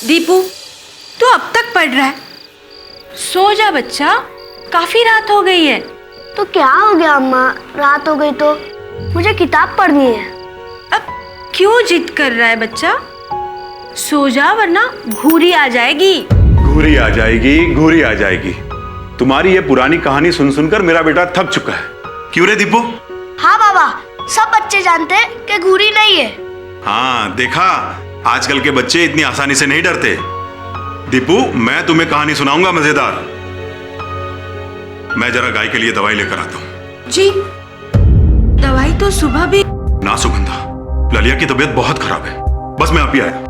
दीपू, तू अब तक पढ़ रहा है? सो जा बच्चा, काफी रात हो गई है। तो क्या हो गया अम्मा, रात हो गई तो? मुझे किताब पढ़नी है। अब क्यों जिद कर रहा है बच्चा? सो जा वरना घूरी आ जाएगी। घूरी आ जाएगी, घूरी आ जाएगी। तुम्हारी ये पुरानी कहानी सुन सुनकर मेरा बेटा थक चुका है। क्यों रे दीपू? हाँ बाबा, सब बच्चे जानते हैं कि घूरी नहीं है। हाँ देखा, आजकल के बच्चे इतनी आसानी से नहीं डरते। दीपू, मैं तुम्हें कहानी सुनाऊंगा मजेदार। मैं जरा गाय के लिए दवाई लेकर आता हूँ। जी, दवाई तो सुबह भी। ना सुगंधा, ललिया की तबीयत बहुत खराब है। बस मैं अभी आया।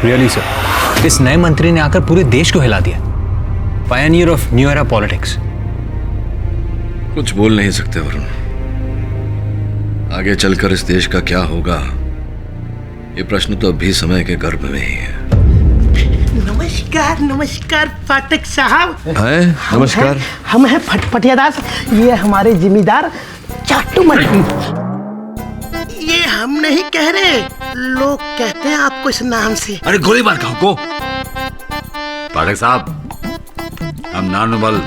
रियली सर, इस नए मंत्री ने आकर पूरे देश को हिला दिया। Pioneer of new era politics. कुछ बोल नहीं सकते वरुण। आगे चलकर इस देश का क्या होगा, ये प्रश्न तो अभी समय के गर्भ में ही है। नमस्कार नमस्कार फाटक साहब। है, नमस्कार। हम हैं फटफटिया दास, ये हमारे जिम्मेदार चाटू मंत्री। ये हम नहीं कह रहे, लोग कहते हैं आपको इस नाम से। अरे गोली मार खाओ को। पाठक साहब, हम नानुबल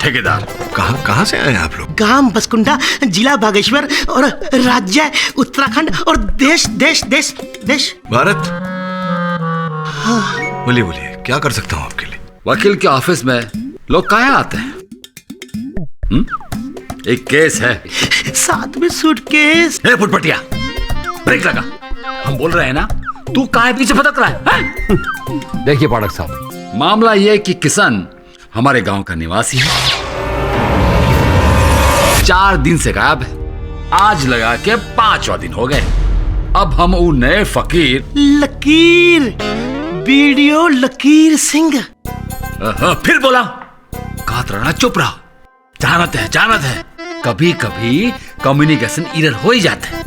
ठेकेदार। कहाँ से आए आप लोग? गांव बसकुंडा, जिला बागेश्वर और राज्य उत्तराखंड और देश देश देश देश भारत। हाँ। बोलिए बोलिए, क्या कर सकता हूँ आपके लिए? वकील के ऑफिस में लोग कहाँ आते हैं? एक केस है, साथ में सूटकेस। फुटपटिया, ब्रेक लगा। हम बोल रहे हैं ना, तू काहे पीछे भटक रहा है? देखिए पाठक साहब, मामला यह कि किशन हमारे गांव का निवासी है। 4 दिन से गायब है। आज लगा के 5वां दिन हो गए। अब हम वो नए फकीर लकीर, वीडियो लकीर सिंह। फिर बोला, कातराना चुप रहा। जानत है कभी कभी कम्युनिकेशन एरर हो ही जाता है।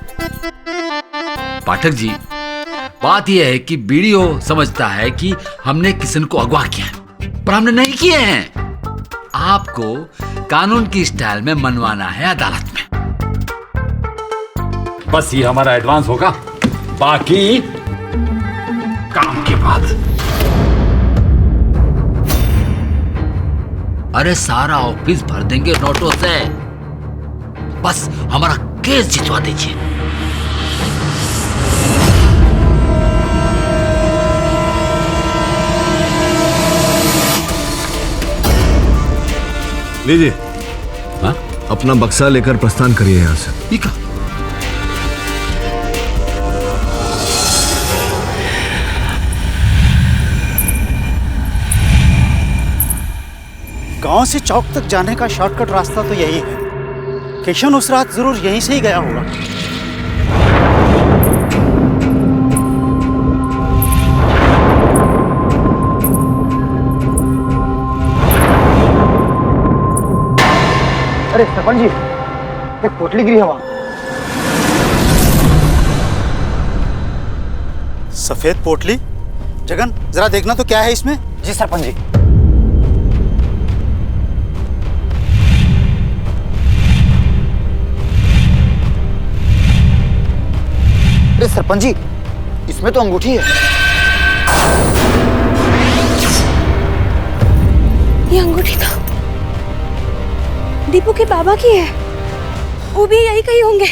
पाठक जी, बात यह है कि वीडियो समझता है कि हमने किशन को अगवा किया है, पर हमने नहीं किए हैं। आपको कानून की स्टाइल में मनवाना है अदालत में। बस ये हमारा एडवांस होगा, बाकी काम के बाद। अरे सारा ऑफिस भर देंगे नोटों से, बस हमारा केस जितवा दीजिए। लीजिए। हाँ? अपना बक्सा लेकर प्रस्थान करिए यहाँ से। ठीक है। गांव से चौक तक जाने का शॉर्टकट रास्ता तो यही है। किशन उस रात जरूर यहीं से ही गया होगा। अरे सरपंच जी, एक पोटली गिरी है वहां। सफेद पोटली? जगन जरा देखना तो क्या है इसमें। जी सरपंच जी। अरे सरपंच जी, इसमें तो अंगूठी है। ये अंगूठी तो दीपू के बाबा की है। वो भी यही कहीं होंगे।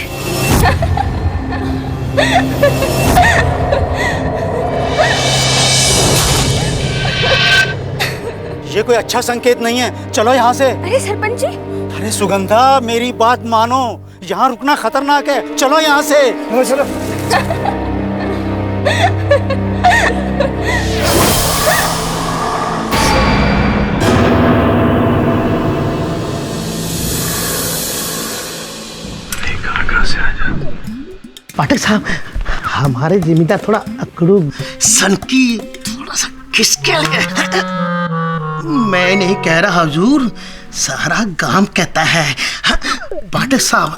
ये कोई अच्छा संकेत नहीं है, चलो यहाँ से। अरे सरपंच जी। अरे सुगंधा, मेरी बात मानो, यहाँ रुकना खतरनाक है, चलो यहाँ से। चलो। पाठक साहब, हमारे जिम्मेदार थोड़ा अकड़ू सनकी, थोड़ा सा खिसके लगे। मैं नहीं कह रहा हुजूर, सारा गांव कहता है। पाठक साहब,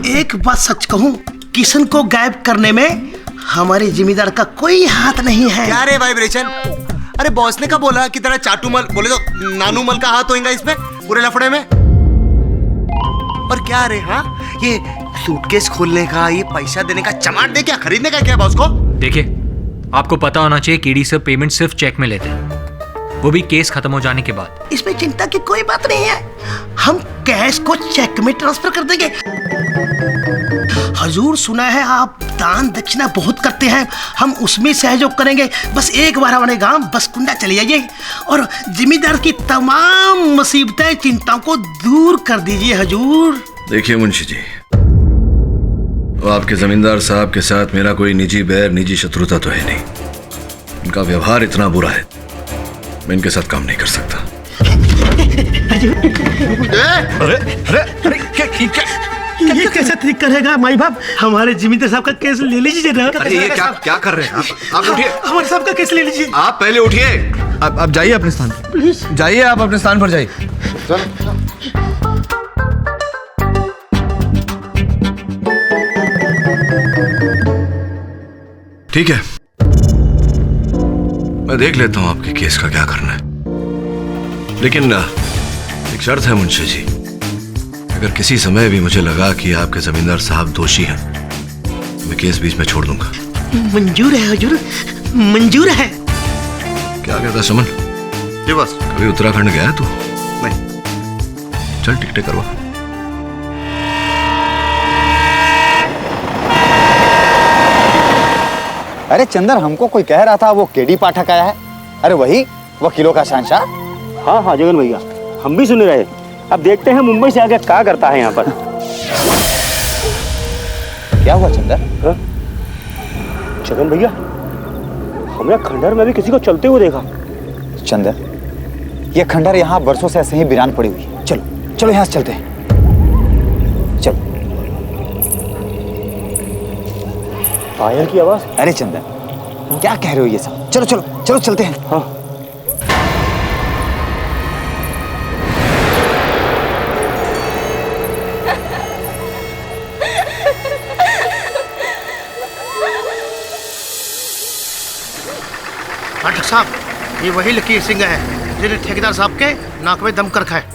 एक बात सच कहूं, किशन को गायब करने में हमारे जिम्मेदार का कोई हाथ नहीं है। क्या रे वाइब्रेशन? अरे बॉस ने कब बोला कि तेरा चाटूमल, बोले तो नानूमल का हाथ होगा इसमें पूरे लफड़े में? और क्या रे, हाँ ये सूटकेस खोलने का, ये पैसा देने का, चमाट दे क्या खरीदने का क्या बॉस को? देखिए, आपको पता होना चाहिए केडी सर पेमेंट सिर्फ चेक में लेते हैं, वो भी केस खत्म हो जाने के बाद। इसमें चिंता की कोई बात नहीं है, हम कैश को चेक में ट्रांसफर कर देंगे। हजूर, सुना है आप दान दक्षिणा बहुत करते हैं, हम उसमें सहयोग करेंगे। बस एक बार हमारे गांव बसकुंडा चले जाइए और जिम्मेदार की तमाम मुसीबतें, चिंताओं को दूर कर दीजिए हजूर। देखिए मुंशी जी, वो आपके जमींदार साहब के साथ मेरा कोई निजी बैर, निजी शत्रुता तो है नहीं। इनका व्यवहार इतना बुरा है, मैं इनके साथ काम नहीं कर सकता। अरे अरे अरे ये कैसा ठीक करेगा माई बाप? हमारे जिम्मेदार साहब का केस ले लीजिए ना। अरे ये क्या क्या कर रहे हैं आप उठिए। हमारे साहब का केस ले लीजिए। आप पहले उठिए। आप जाइए अपने स्थान पर, जाइए आप अपने स्थान पर जाइए। ठीक है, मैं देख लेता हूं आपके केस का क्या करना है, लेकिन एक शर्त है मुंशी जी, अगर किसी समय भी मुझे लगा कि आपके जमींदार साहब दोषी हैं, मैं केस बीच में छोड़ दूंगा। मंजूर है हुजूर, मंजूर है। क्या कहता सुमन? जी बस। कभी उत्तराखंड गया है तू? नहीं। चल टिकटें करवा। अरे चंदर, हमको कोई कह रहा था वो केडी पाठक आया है। अरे वही वकीलों का शहंशाह। हाँ हाँ जगन भैया, हम भी सुन रहे। अब देखते हैं मुंबई से आगे क्या करता है यहाँ पर। क्या हुआ चंदर? जगन भैया, हमने खंडहर में भी किसी को चलते हुए देखा। चंदर, ये खंडहर यहाँ बरसों से ऐसे ही वीरान पड़ी हुई है। चलो चलो यहाँ से चलते हैं, चलो। पायल की आवाज। अरे चंदर, क्या कह रहे हो ये सब? चलो चलो चलो चलते हैं। हाँ। पाठक साहब, ये वही लकीर सिंह है जिन्हें ठेकेदार साहब के नाक में दम कर रखा है।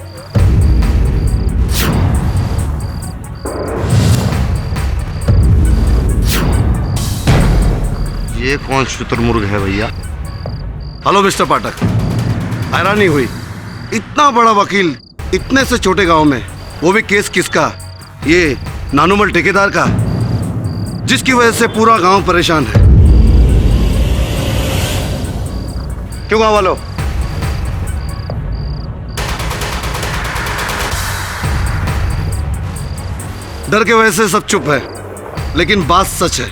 ये कौन शुतुरमुर्ग है भैया? हेलो मिस्टर पाठक, हैरानी हुई, इतना बड़ा वकील इतने से छोटे गांव में, वो भी केस किसका? ये नानूमल ठेकेदार का, जिसकी वजह से पूरा गांव परेशान है। क्यों गांव वालों? डर के वजह से सब चुप है, लेकिन बात सच है।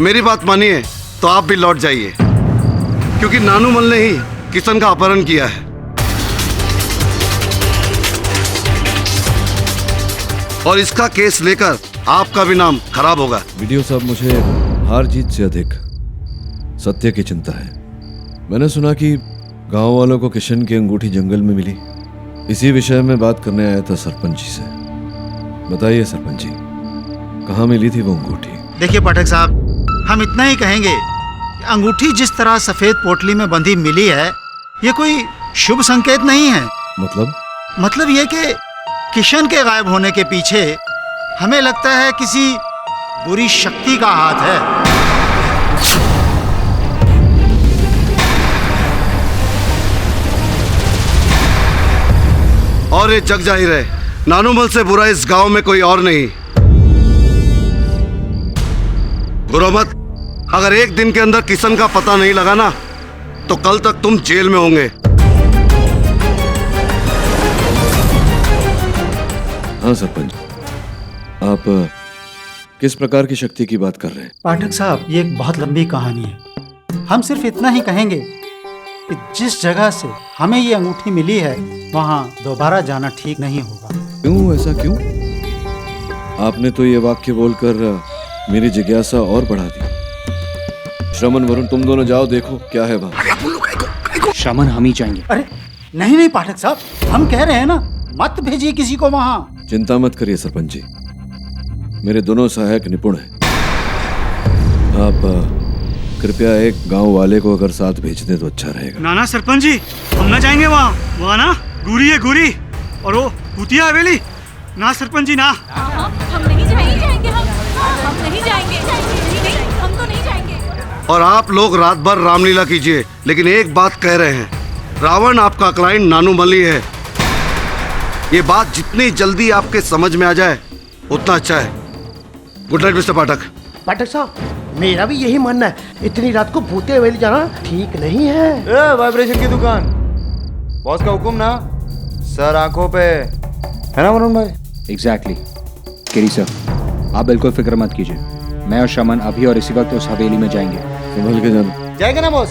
मेरी बात मानिए तो आप भी लौट जाइए, क्योंकि नानूमल ने ही किशन का अपहरण किया है। और इसका केस लेकर आपका भी नाम खराब होगा। वीडियो साहब, मुझे हार जीत से अधिक सत्य की चिंता है। मैंने सुना कि गांव वालों को किशन की अंगूठी जंगल में मिली। इसी विषय में बात करने आया था सरपंच जी से। बताइए सरपंच जी, कहाँ मिली थी वो अंगूठी? देखिए पाठक साहब, हम इतना ही कहेंगे अंगूठी जिस तरह सफेद पोटली में बंधी मिली है, ये कोई शुभ संकेत नहीं है। मतलब ये कि किशन के गायब होने के पीछे हमें लगता है किसी बुरी शक्ति का हाथ है। और ये जग जाहिर है, नानूमल से बुरा इस गांव में कोई और नहीं। गुरुमत, अगर एक दिन के अंदर किशन का पता नहीं लगा ना, तो कल तक तुम जेल में होंगे। हाँ सरपंच, आप किस प्रकार की शक्ति की बात कर रहे हैं? पाठक साहब, ये एक बहुत लंबी कहानी है। हम सिर्फ इतना ही कहेंगे कि जिस जगह से हमें ये अंगूठी मिली है, वहाँ दोबारा जाना ठीक नहीं होगा। क्यों, ऐसा क्यों? आपने तो ये वाक्य बोलकर मेरी जिज्ञासा और बढ़ा दी। श्रमण वरुण, तुम दोनों जाओ, देखो क्या है वहाँ। श्रमण, हम ही जाएंगे। अरे नहीं पाठक साहब, हम कह रहे हैं ना, मत भेजिए किसी को वहाँ। चिंता मत करिए सरपंच जी, मेरे दोनों सहायक निपुण हैं। आप कृपया एक गांव वाले को अगर साथ भेज दें तो अच्छा रहेगा। ना सरपंच जी, हम ना जाएंगे वहाँ ना गुरी है गुरी, और वो भूतिया हवेली। ना सरपंच जी, ना। हम नहीं जाएंगे, हम नहीं जाएंगे, हम तो नहीं जाएंगे। और आप लोग रात भर रामलीला कीजिए, लेकिन एक बात कह रहे हैं, रावण आपका क्लाइंट नानूमल ही है। ये बात जितनी जल्दी आपके समझ में आ जाए उतना अच्छा है। गुड नाइट मिस्टर पाठक। पाठक साहब, मेरा भी यही मानना है, इतनी रात को भूते हवेली जाना ठीक नहीं है। वाइब्रेशन की दुकान, बॉस का हुक्म ना, सर आंखों पे, है ना वरुण भाई? एग्जैक्टली केरी सर, आप बिल्कुल फिक्र मत कीजिए। मैं और शमन अभी और इसी वक्त उस हवेली में जाएंगे। संभल के जाना। जाएंगे ना बॉस?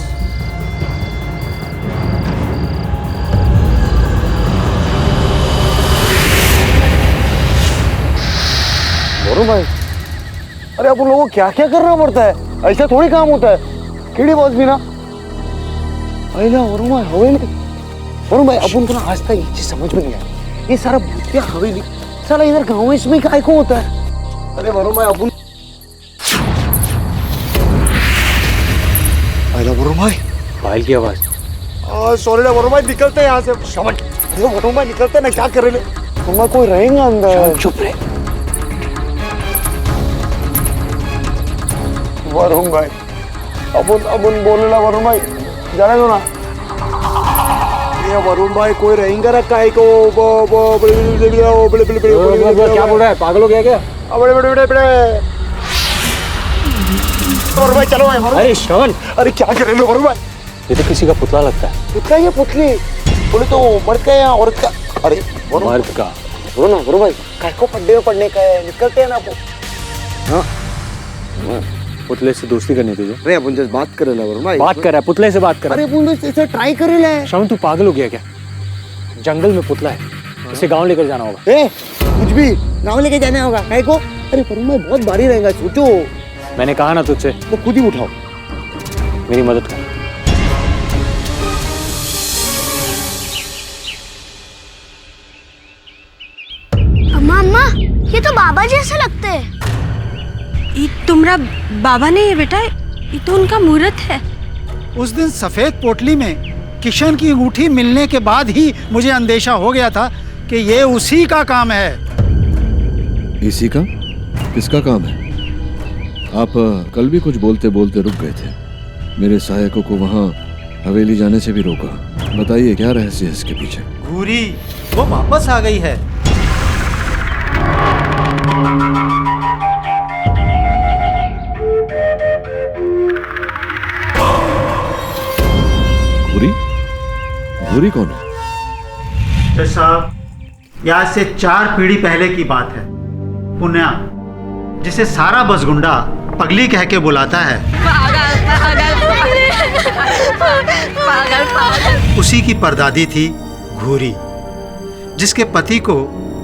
वरुण भाई, अरे अपन लोगों को क्या क्या करना पड़ता है, ऐसा थोड़ी काम होता है। केड़ी बॉस भी ना वरुण भाई, हवेली। वरुण भाई, अपन को ना आज तक ये चीज समझ में नहीं आया, ये सारा भूतिया हवेली साला इधर गाँव में इसमें काय को होता है? अरे वरुण भाई, अपन वरुण भाई, पायल की आवाज। सॉरी ना वरुण भाई, निकलते हैं यहाँ से। समझ वरुण भाई, निकलते ना, क्या कर रहे? वरुण भाई, कोई रहेगा अंदर? चुप रहे वरुण भाई, अपन बोले ना वरुण भाई, जाने दो ना। ये वरुण भाई, कोई रहेंगे रखा है को क्या बोल रहा है? पागल हो गया क्या? बड़े वरुण भाई, चलो भाई। अरे श्रवण, अरे क्या कर रहे हो वरुण भाई? ये तो किसी का पुतला लगता है। पुतला? ये पुतली बोले तो मर्द का या औरत का? अरे मर्द का। बोलो ना वरुण भाई, काय को पड्डे में पड़ने का है, निकलते हैं ना आपको। हाँ, पुतले से दोस्ती करनी तुझे? अरे अपन जस्ट बात कर रहे वरुण भाई। बात कर रहा है, पुतले से बात कर रहा है। अरे अपन जस्ट ट्राई कर रहे हैं। श्रवण, तू पागल हो गया क्या? जंगल में पुतला है, इसे गांव लेकर जाना होगा। ए, कुछ भी गांव लेके जाना होगा काय को? अरे वरुण भाई, बहुत भारी रहेगा, सोचो। मैंने कहा ना तुझसे, तो खुद ही उठाओ, मेरी मदद कर। अम्मा, ये तो बाबा जैसे लगते हैं। ये तुम्हारा बाबा नहीं है बेटा, ये तो उनका मूर्त है। उस दिन सफेद पोटली में किशन की अंगूठी मिलने के बाद ही मुझे अंदेशा हो गया था कि ये उसी का काम है। इसी का? किसका काम है? आप कल भी कुछ बोलते बोलते रुक गए थे, मेरे सहायकों को वहाँ हवेली जाने से भी रोका। बताइए क्या रहस्य है इसके पीछे? घूरी वो वापस आ गई है। घूरी? घूरी कौन है? तो साहब, आज से 4 पीढ़ी पहले की बात है। पुण्या, जिसे सारा बसगुंडा पगली कह के बुलाता है, उसी की परदादी थी घूरी, जिसके पति को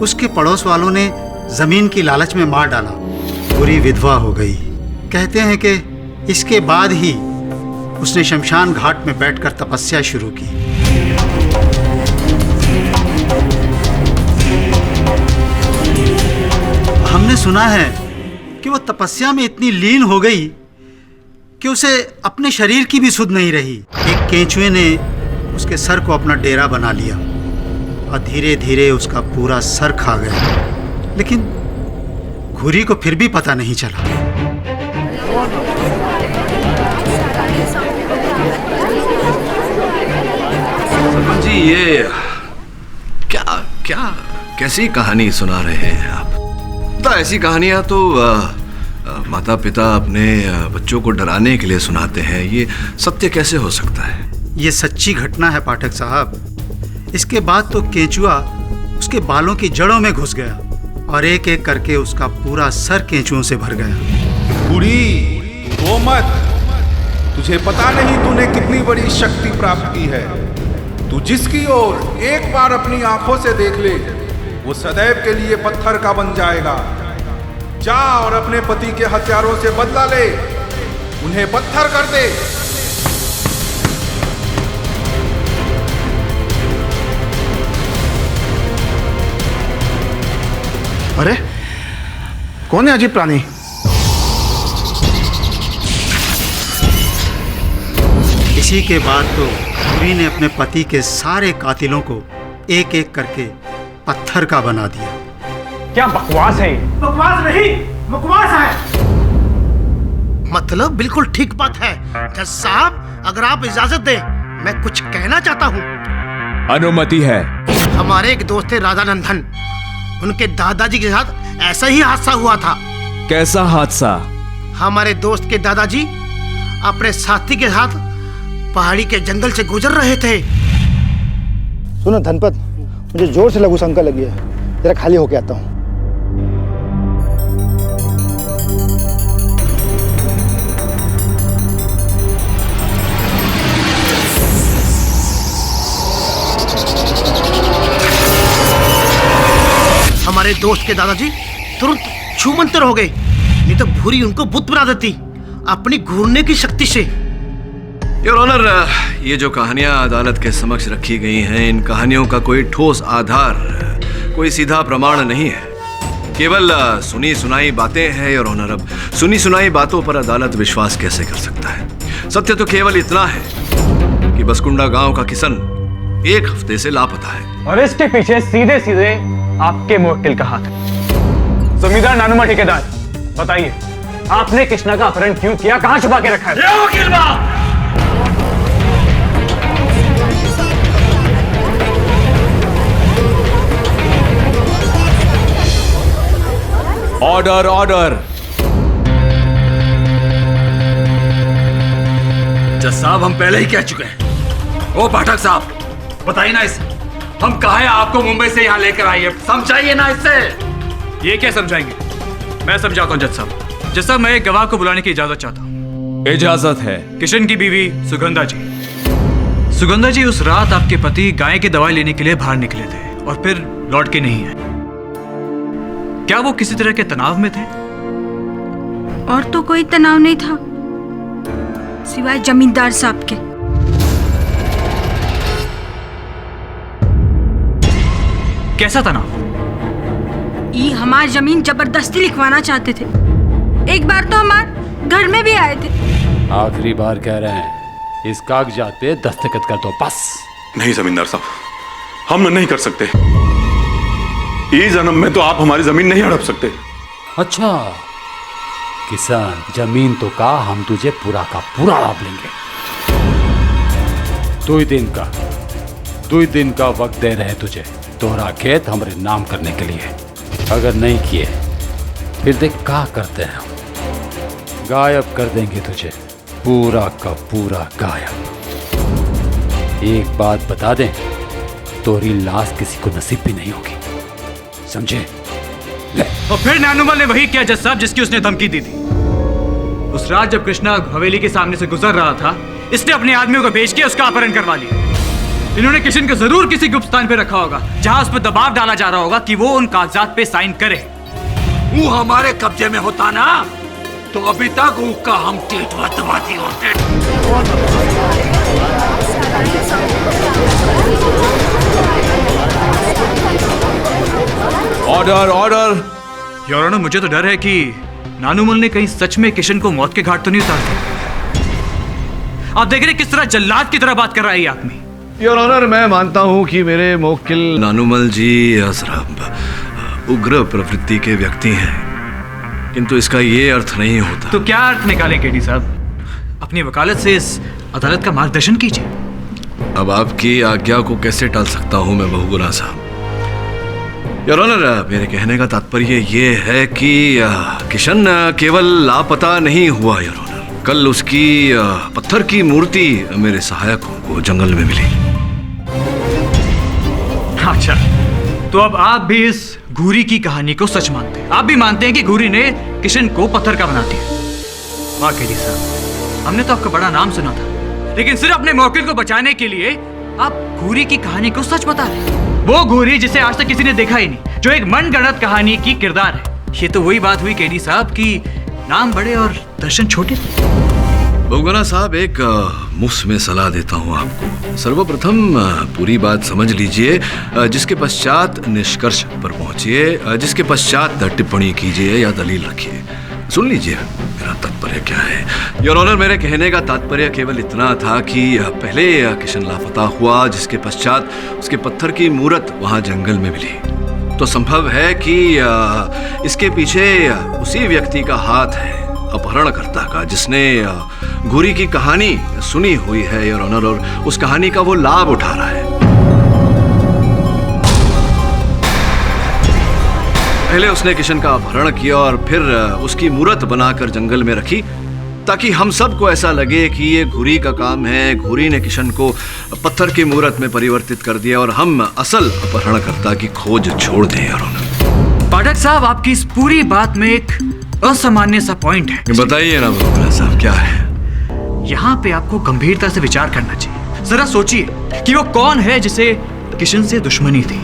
उसके पड़ोस वालों ने जमीन की लालच में मार डाला। घूरी विधवा हो गई। कहते हैं कि इसके बाद ही उसने शमशान घाट में बैठकर तपस्या शुरू की। हमने सुना है कि वो तपस्या में इतनी लीन हो गई कि उसे अपने शरीर की भी सुध नहीं रही। एक केंचुए ने उसके सर को अपना डेरा बना लिया और धीरे धीरे उसका पूरा सर खा गया, लेकिन घुरी को फिर भी पता नहीं चला। सरपंच जी, ये क्या क्या कैसी कहानी सुना रहे हैं आप? तो ऐसी कहानियां तो माता पिता अपने बच्चों को डराने के लिए सुनाते हैं। ये सत्य कैसे हो सकता है? ये सच्ची घटना है पाठक साहब। इसके बाद तो केंचुआ उसके बालों की जड़ों में घुस गया और एक एक करके उसका पूरा सर केंचुओं से भर गया। बूढ़ी वो मत, तुझे पता नहीं तूने कितनी बड़ी शक्ति प्राप्त की है। तू जिसकी ओर एक बार अपनी आंखों से देख ले, वो सदैव के लिए पत्थर का बन जाएगा। जा और अपने पति के हथियारों से बदला ले, उन्हें पत्थर कर दे। अरे कौन है अजीब प्राणी? इसी के बाद तो घुरी ने अपने पति के सारे कातिलों को एक एक करके पत्थर का बना दिया। क्या बकवास है? बकवास नहीं, बकवास है। मतलब बिल्कुल ठीक बात है। जज साहब, अगर आप इजाजत दें, मैं कुछ कहना चाहता हूँ। अनुमति है। हमारे एक दोस्त थे राधानंदन, उनके दादाजी के साथ ऐसा ही हादसा हुआ था। कैसा हादसा? हमारे दोस्त के दादाजी अपने साथी के साथ पहाड़ी के जंगल से गुजर रहे थे। सुनो धनपत, मुझे जोर से लघु शंका लगी है, जरा खाली होके आता हूँ। हमारे दोस्त के दादाजी तुरंत छूमंतर हो गए, नहीं तो भूरी उनको बुत बना देती अपनी घूरने की शक्ति से। योर ऑनर, ये जो कहानियां अदालत के समक्ष रखी गई हैं, इन कहानियों का कोई ठोस आधार, कोई सीधा प्रमाण नहीं है। केवल सुनी सुनाई बातें हैं योर ऑनर। अब सुनी सुनाई बातों पर अदालत विश्वास कैसे कर सकता है? सत्य तो केवल इतना है कि बसकुंडा गांव का किशन एक हफ्ते से लापता है, और इसके पीछे सीधे सीधे आपके मुवक्किल का हाथ है। जमींदार नानुमा ठेकेदार, बताइए आपने कृष्णा का अपहरण क्यों किया, कहां छुपा के रखा है? वकील बाब! Order order. जज साहब, हम पहले ही कह चुके हैं। ओ पाठक साहब, बताइए ना इसे, हम कहा है आपको मुंबई से यहाँ लेकर आइए, समझाइए ना इससे। ये क्या समझाएंगे? मैं समझाता हूँ जज साहब। जज साहब, मैं एक गवाह को बुलाने की इजाजत चाहता हूँ। इजाजत है। किशन की बीवी सुगंधा जी। सुगंधा जी, उस रात आपके पति गाय की दवाई लेने के लिए बाहर निकले थे और फिर लौट के नहीं आए। क्या वो किसी तरह के तनाव में थे? और तो कोई तनाव नहीं था सिवाय जमींदार साहब के। कैसा तनाव? ये हमारी जमीन जबरदस्ती लिखवाना चाहते थे। एक बार तो हमारे घर में भी आए थे। आखिरी बार कह रहे हैं, इस कागजात पे दस्तखत कर दो बस। नहीं जमींदार साहब, हम नहीं कर सकते। इस जन्म में तो आप हमारी जमीन नहीं हड़प सकते। अच्छा किसान, जमीन तो का हम तुझे पूरा का पूरा लाभ लेंगे। 2 दिन का वक्त दे रहे तुझे तोहरा खेत हमारे नाम करने के लिए। अगर नहीं किए फिर देख क्या करते हैं हम। गायब कर देंगे तुझे, पूरा का पूरा गायब। एक बात बता दें, तोरी लाश किसी को नसीब भी नहीं होगी, समझे? और फिर नानुमल ने वही किया जज साहब जिसकी उसने धमकी दी थी। उस रात जब कृष्णा हवेली के सामने से गुजर रहा था, इसने अपने आदमियों को भेज के उसका अपहरण करवा लिया। इन्होंने किशन को जरूर किसी गुप्त स्थान पे रखा होगा जहां उस पर दबाव डाला जा रहा होगा कि वो उन कागजात पे साइन करे। वो हमारे कब्जे में होता ना तो अभी तक उसका हम टेटवा दबाती होते। Order order. योर ऑनर, मुझे तो डर है कि नानुमल ने कहीं सच में किशन को मौत के घाट तो नहीं उतार दिया। आप देख रहे किस तरह जल्लाद की तरह बात कर रहा है ये आदमी। योर ऑनर, मैं मानता हूं कि मेरे मोक्किल नानुमल जी जरा उग्र प्रवृत्ति के व्यक्ति हैं, किंतु इसका ये अर्थ नहीं होता। तो क्या अर्थ निकाले केडी साहब? अपनी वकालत से इस अदालत का मार्गदर्शन कीजिए। अब आपकी आज्ञा को कैसे टाल सकता हूं मैं बहुगुना साहब? योर ऑनर, मेरे कहने का तात्पर्य ये है कि किशन केवल लापता नहीं हुआ योर ऑनर। कल उसकी पत्थर की मूर्ति मेरे सहायकों को जंगल में मिली। अच्छा, तो अब आप भी इस घूरी की कहानी को सच मानते हैं? आप भी मानते हैं कि घूरी ने किशन को पत्थर का बना दिया? वाह केडी साहब, हमने तो आपका बड़ा नाम सुना था, लेकिन सिर्फ अपने मौकिल को बचाने के लिए आप घूरी की कहानी को सच बता रहे हैं। वो घूरी जिसे आज तक किसी ने देखा ही नहीं, जो एक मनगढ़ंत कहानी की किरदार है। ये तो वही बात हुई केडी साहब की नाम बड़े और दर्शन छोटे थे। बहुगुना साहब, एक मुफ्त में सलाह देता हूँ आपको। सर्वप्रथम पूरी बात समझ लीजिए, जिसके पश्चात निष्कर्ष पर पहुंचिए, जिसके पश्चात टिप्पणी कीजिए या दलील रखिए। सुन लीजिए मेरा तात्पर्य क्या है। योर ऑनर, मेरे कहने का तात्पर्य केवल इतना था कि पहले किशन लापता हुआ, जिसके पश्चात उसके पत्थर की मूरत वहां जंगल में मिली। तो संभव है कि इसके पीछे उसी व्यक्ति का हाथ है, अपहरणकर्ता का, जिसने घूरी की कहानी सुनी हुई है योर ऑनर, और उस कहानी का वो लाभ उठा रहा है। पहले उसने किशन का अपहरण किया और फिर उसकी मूरत बनाकर जंगल में रखी, ताकि हम सबको ऐसा लगे कि ये घूरी का काम है। घूरी ने किशन को पत्थर की मूरत में परिवर्तित कर दिया और हम असल अपहरणकर्ता की खोज छोड़ दें योर ऑनर। पाठक साहब, आपकी इस पूरी बात में एक असामान्य सा पॉइंट है। बताइए ना बहुगुना साहब, क्या है? यहाँ पे आपको गंभीरता से विचार करना चाहिए। जरा सोचिए कि वो कौन है जिसे किशन से दुश्मनी थी।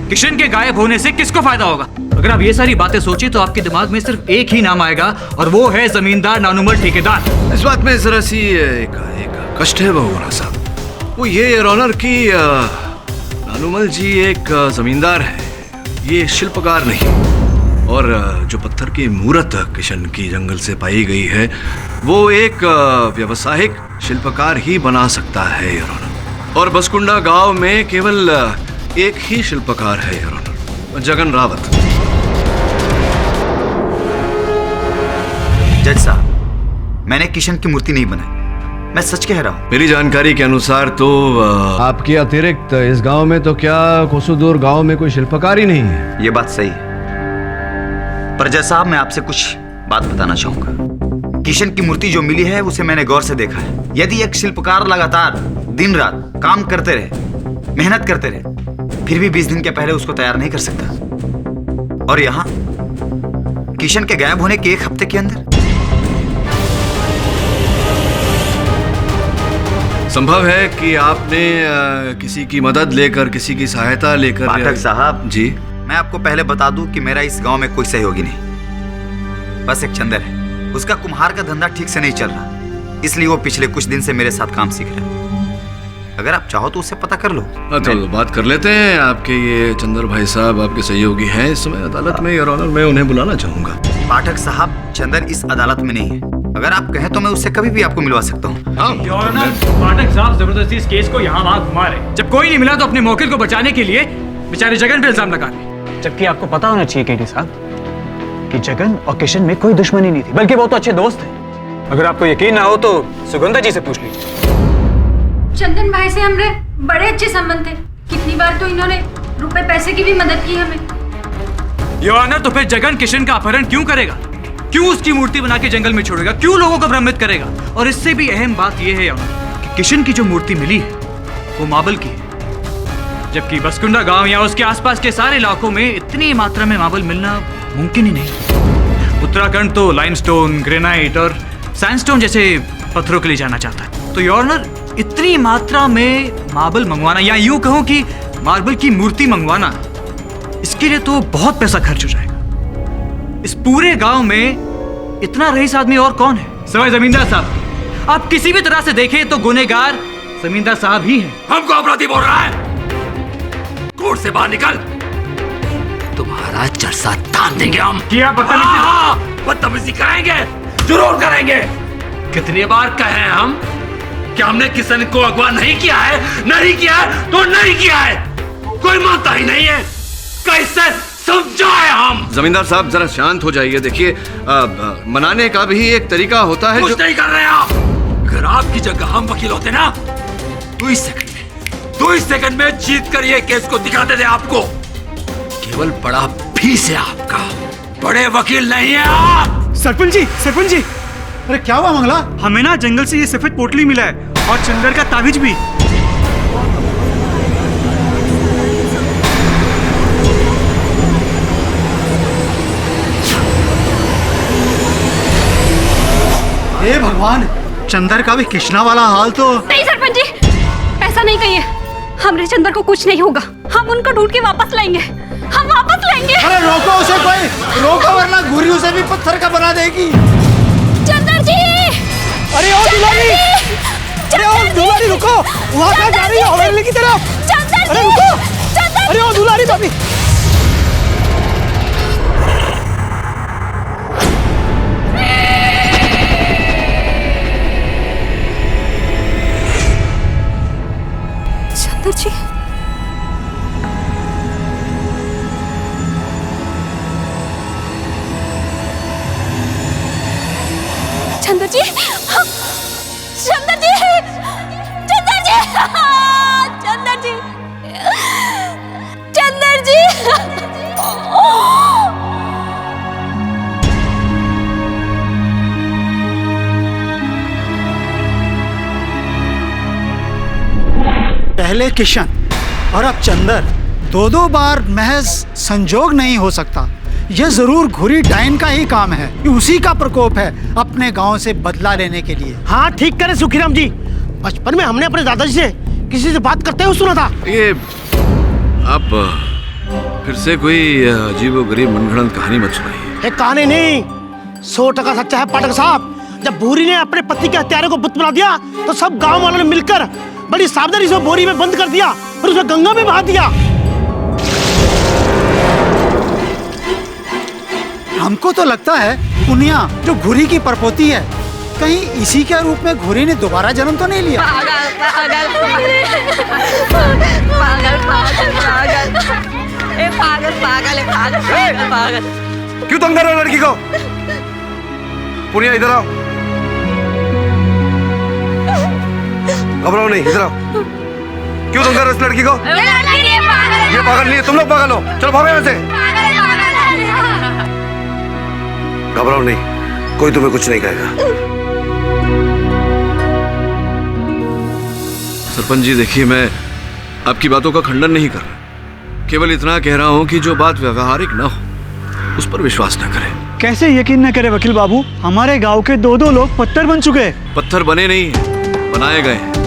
किशन के गायब होने से किसको फायदा होगा? अगर आप ये सारी बातें सोचिए तो आपके दिमाग में सिर्फ एक ही नाम आएगा, और वो है जमींदार नानुमल ठेकेदार। इस बात में जरा सी एक कष्ट है बहुगुना साहब। वो ये योर ऑनर कि नानुमल जी एक जमींदार है, ये शिल्पकार नहीं। और जो पत्थर की मूरत किशन की जंगल से पाई गई है, वो एक व्यावसायिक शिल्पकार ही बना सकता है योर ऑनर। और बसकुंडा गांव में केवल एक ही शिल्पकार है योर ऑनर, जगन रावत। जज साहब, मैंने किशन की मूर्ति नहीं बनाई, मैं सच कह रहा हूँ। मेरी जानकारी के अनुसार तो आपके अतिरिक्त इस गांव में तो क्या कोसुदूर गांव में कोई शिल्पकार ही नहीं है। ये बात सही है, पर जज साहब मैं आपसे कुछ बात बताना चाहूंगा। किशन की मूर्ति जो मिली है उसे मैंने गौर से देखा है। यदि एक शिल्पकार लगातार दिन रात काम करते रहे, मेहनत करते रहे, फिर भी 20 दिन के पहले उसको तैयार नहीं कर सकता। और यहाँ किशन के गायब होने के 1 हफ्ते के अंदर। संभव है कि आपने किसी की मदद लेकर, किसी की सहायता लेकर। पाठक साहब जी, मैं आपको पहले बता दूं कि मेरा इस गांव में कोई सहयोगी नहीं, बस एक चंदर है। उसका कुम्हार का धंधा ठीक से नहीं चल रहा, इसलिए वो पिछले कुछ दिन से मेरे साथ काम सीख रहा है। अगर आप चाहो तो उससे पता कर लो। तो बात कर लेते हैं। आपके ये चंदर भाई साहब आपके सहयोगी हैं इस समय अदालत में योर ऑनर, मैं उन्हें बुलाना चाहूंगा। पाठक साहब, चंदर इस अदालत में नहीं है। अगर आप कहें तो मैं उससे कभी भी आपको मिलवा सकता हूँ। पाठक साहब जबरदस्ती इस केस को यहाँ वहाँ घुमा रहे। जब कोई नहीं मिला तो अपने मौके को बचाने के लिए बेचारे जगन पे इल्जाम लगा रहे। जबकि आपको पता होना चाहिए केडी साहब कि जगन और किशन में कोई दुश्मनी नहीं थी, बल्कि वो तो अच्छे दोस्त थे। अगर आपको यकीन ना हो तो सुगंधा जी से पूछ लीजिए। चंदन भाई से हमरे बड़े अच्छे संबंध थे। कितनी बार तो इन्होंने रुपए पैसे की भी मदद की हमें। योर ऑनर, तो फिर जगन किशन का अपहरण क्यों करेगा? क्यों उसकी मूर्ति बना के जंगल में छोड़ेगा? क्यों लोगों को भ्रमित करेगा? और इससे भी अहम बात यह है योर ऑनर कि किशन की जो मूर्ति मिली है वो मार्बल की है, जबकि बसकुंडा गांव या उसके आसपास के सारे इलाकों में इतनी मात्रा में मार्बल मिलना मुमकिन ही नहीं। उत्तराखंड तो लाइमस्टोन, ग्रेनाइट और सैंडस्टोन जैसे पत्थरों के लिए जाना चाहता है। तो योर ऑनर, इतनी मात्रा में मार्बल मंगवाना, या यूं कहूं कि मार्बल की मूर्ति मंगवाना, इसके लिए तो बहुत पैसा खर्च हो जाएगा। इस पूरे गांव में इतना रईस आदमी और कौन है सिवाय जमींदार साहब? आप किसी भी तरह से देखें तो गुनहगार जमींदार साहब ही हैं। हमको अपराधी बोल रहा है? कोर्ट से बाहर निकल, तुम्हारा चर्चा तान देंगे हम। क्या बदतमीजी कराएंगे, जरूर करेंगे। कितनी बार कहे हम क्या हमने किशन को अगवा नहीं किया है? नहीं किया है तो नहीं किया है, कोई मानता ही नहीं है। कैसे समझाए हम? जमींदार साहब जरा शांत हो जाइए। देखिए मनाने का भी एक तरीका होता है। कुछ नहीं कर रहे आप। अगर आपकी जगह हम वकील होते ना, 2 सेकंड में जीत कर ये केस को दिखाते थे आपको। केवल बड़ा फीस है आपका, बड़े वकील नहीं है आप। सरपंच जी, अरे क्या हुआ मंगला? हमें ना जंगल से ये सफेद पोटली मिला है और चंदर का ताबीज भी। हे भगवान, चंदर का भी कृष्णा वाला हाल तो। नहीं सरपंच जी, ऐसा नहीं कहिए। हमरे चंदर को कुछ नहीं होगा, हम उनको ढूंढ के वापस लाएंगे, हम वापस लाएंगे। अरे रोको उसे, कोई रोको वरना घुरी उसे भी पत्थर का बना देगी। चंदर जी! अरे ओ दुलारी, अरे ओ दुलारी रुको, वहाँ कहाँ जा रही हो? हवेली की तरफ। अरे रुको, अरे ओ दुलारी भाभी। चंदर जी, चंदर जी, चंदर जी, चंदर जी, चंदर जी, चंदर जी। पहले किशन और अब चंदर, दो बार महज संजोग नहीं हो सकता। यह जरूर घुरी डायन का ही काम है, उसी का प्रकोप है अपने गांव से बदला लेने के लिए। हाँ ठीक करे सुखीराम जी, बचपन में हमने अपने दादाजी से किसी से बात करते हुए सुना था। ये आप फिर से कोई अजीबोगरीब मनगढ़ंत कहानी मत सुनाइए। एक कहानी नहीं, 100% सच्चा है पाठक साहब। जब भूरी ने अपने पति के हत्यारे को बुत बना दिया तो सब गांव वालों ने मिलकर बड़ी सावधानी से बोरी में बंद कर दिया और उसे गंगा में बहा दिया। हमको तो लगता है पुनिया जो घुरी की परपोती है, कहीं इसी के रूप में घुरी ने दोबारा जन्म तो नहीं लिया। पागल। क्यों तंग कर रहे हो लड़की को? पुनिया इधर आओ। घबराओ नहीं, इधर आओ। क्यों तंग कर रहे हो इस लड़की को? ये पागल नहीं है, तुम लोग पागल हो। चलो भागो यहाँ से। घबराओ नहीं, कोई तुम्हें कुछ नहीं कहेगा। सरपंच जी देखिए, मैं आपकी बातों का खंडन नहीं कर रहा, केवल इतना कह रहा हूं कि जो बात व्यवहारिक न हो उस पर विश्वास न करें। कैसे यकीन न करे वकील बाबू, हमारे गांव के 2 लोग पत्थर बन चुके हैं। पत्थर बने नहीं, बनाए गए हैं।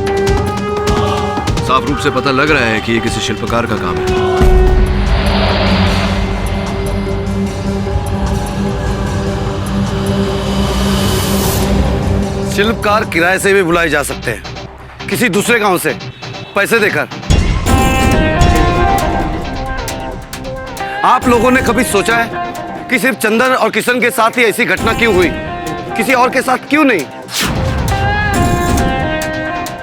साफ रूप से पता लग रहा है कि ये किसी शिल्पकार का काम है। शिल्पकार किराए से भी बुलाए जा सकते हैं, किसी दूसरे गांव से पैसे देकर। आप लोगों ने कभी सोचा है कि सिर्फ चंदन और किशन के साथ ही ऐसी घटना क्यों हुई, किसी और के साथ क्यों नहीं?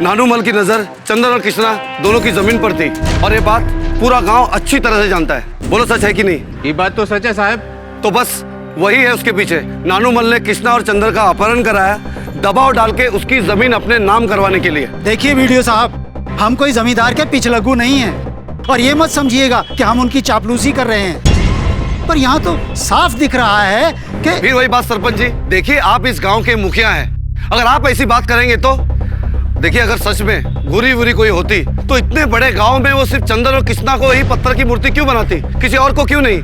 नानूमल की नजर चंदन और कृष्णा दोनों की जमीन पर थी और ये बात पूरा गांव अच्छी तरह से जानता है। बोलो सच है कि नहीं? ये बात तो सच है साहब। तो बस वही है उसके पीछे। नानूमल ने कृष्णा और चंदर का अपहरण कराया, दबाव डाल के उसकी जमीन अपने नाम करवाने के लिए। देखिए वीडियो साहब, हम कोई जमींदार के पिछलग्गू नहीं हैं और ये मत समझिएगा कि हम उनकी चापलूसी कर रहे हैं, पर यहाँ तो साफ दिख रहा है कि। फिर वही बात सरपंच जी, देखिए आप इस गांव के मुखिया हैं, अगर आप ऐसी बात करेंगे तो देखिए, अगर सच में घुरी वुरी कोई होती तो इतने बड़े गांव में वो सिर्फ चंदन और कृष्णा को ही पत्थर की मूर्ति क्यों बनाती, किसी और को क्यों नहीं?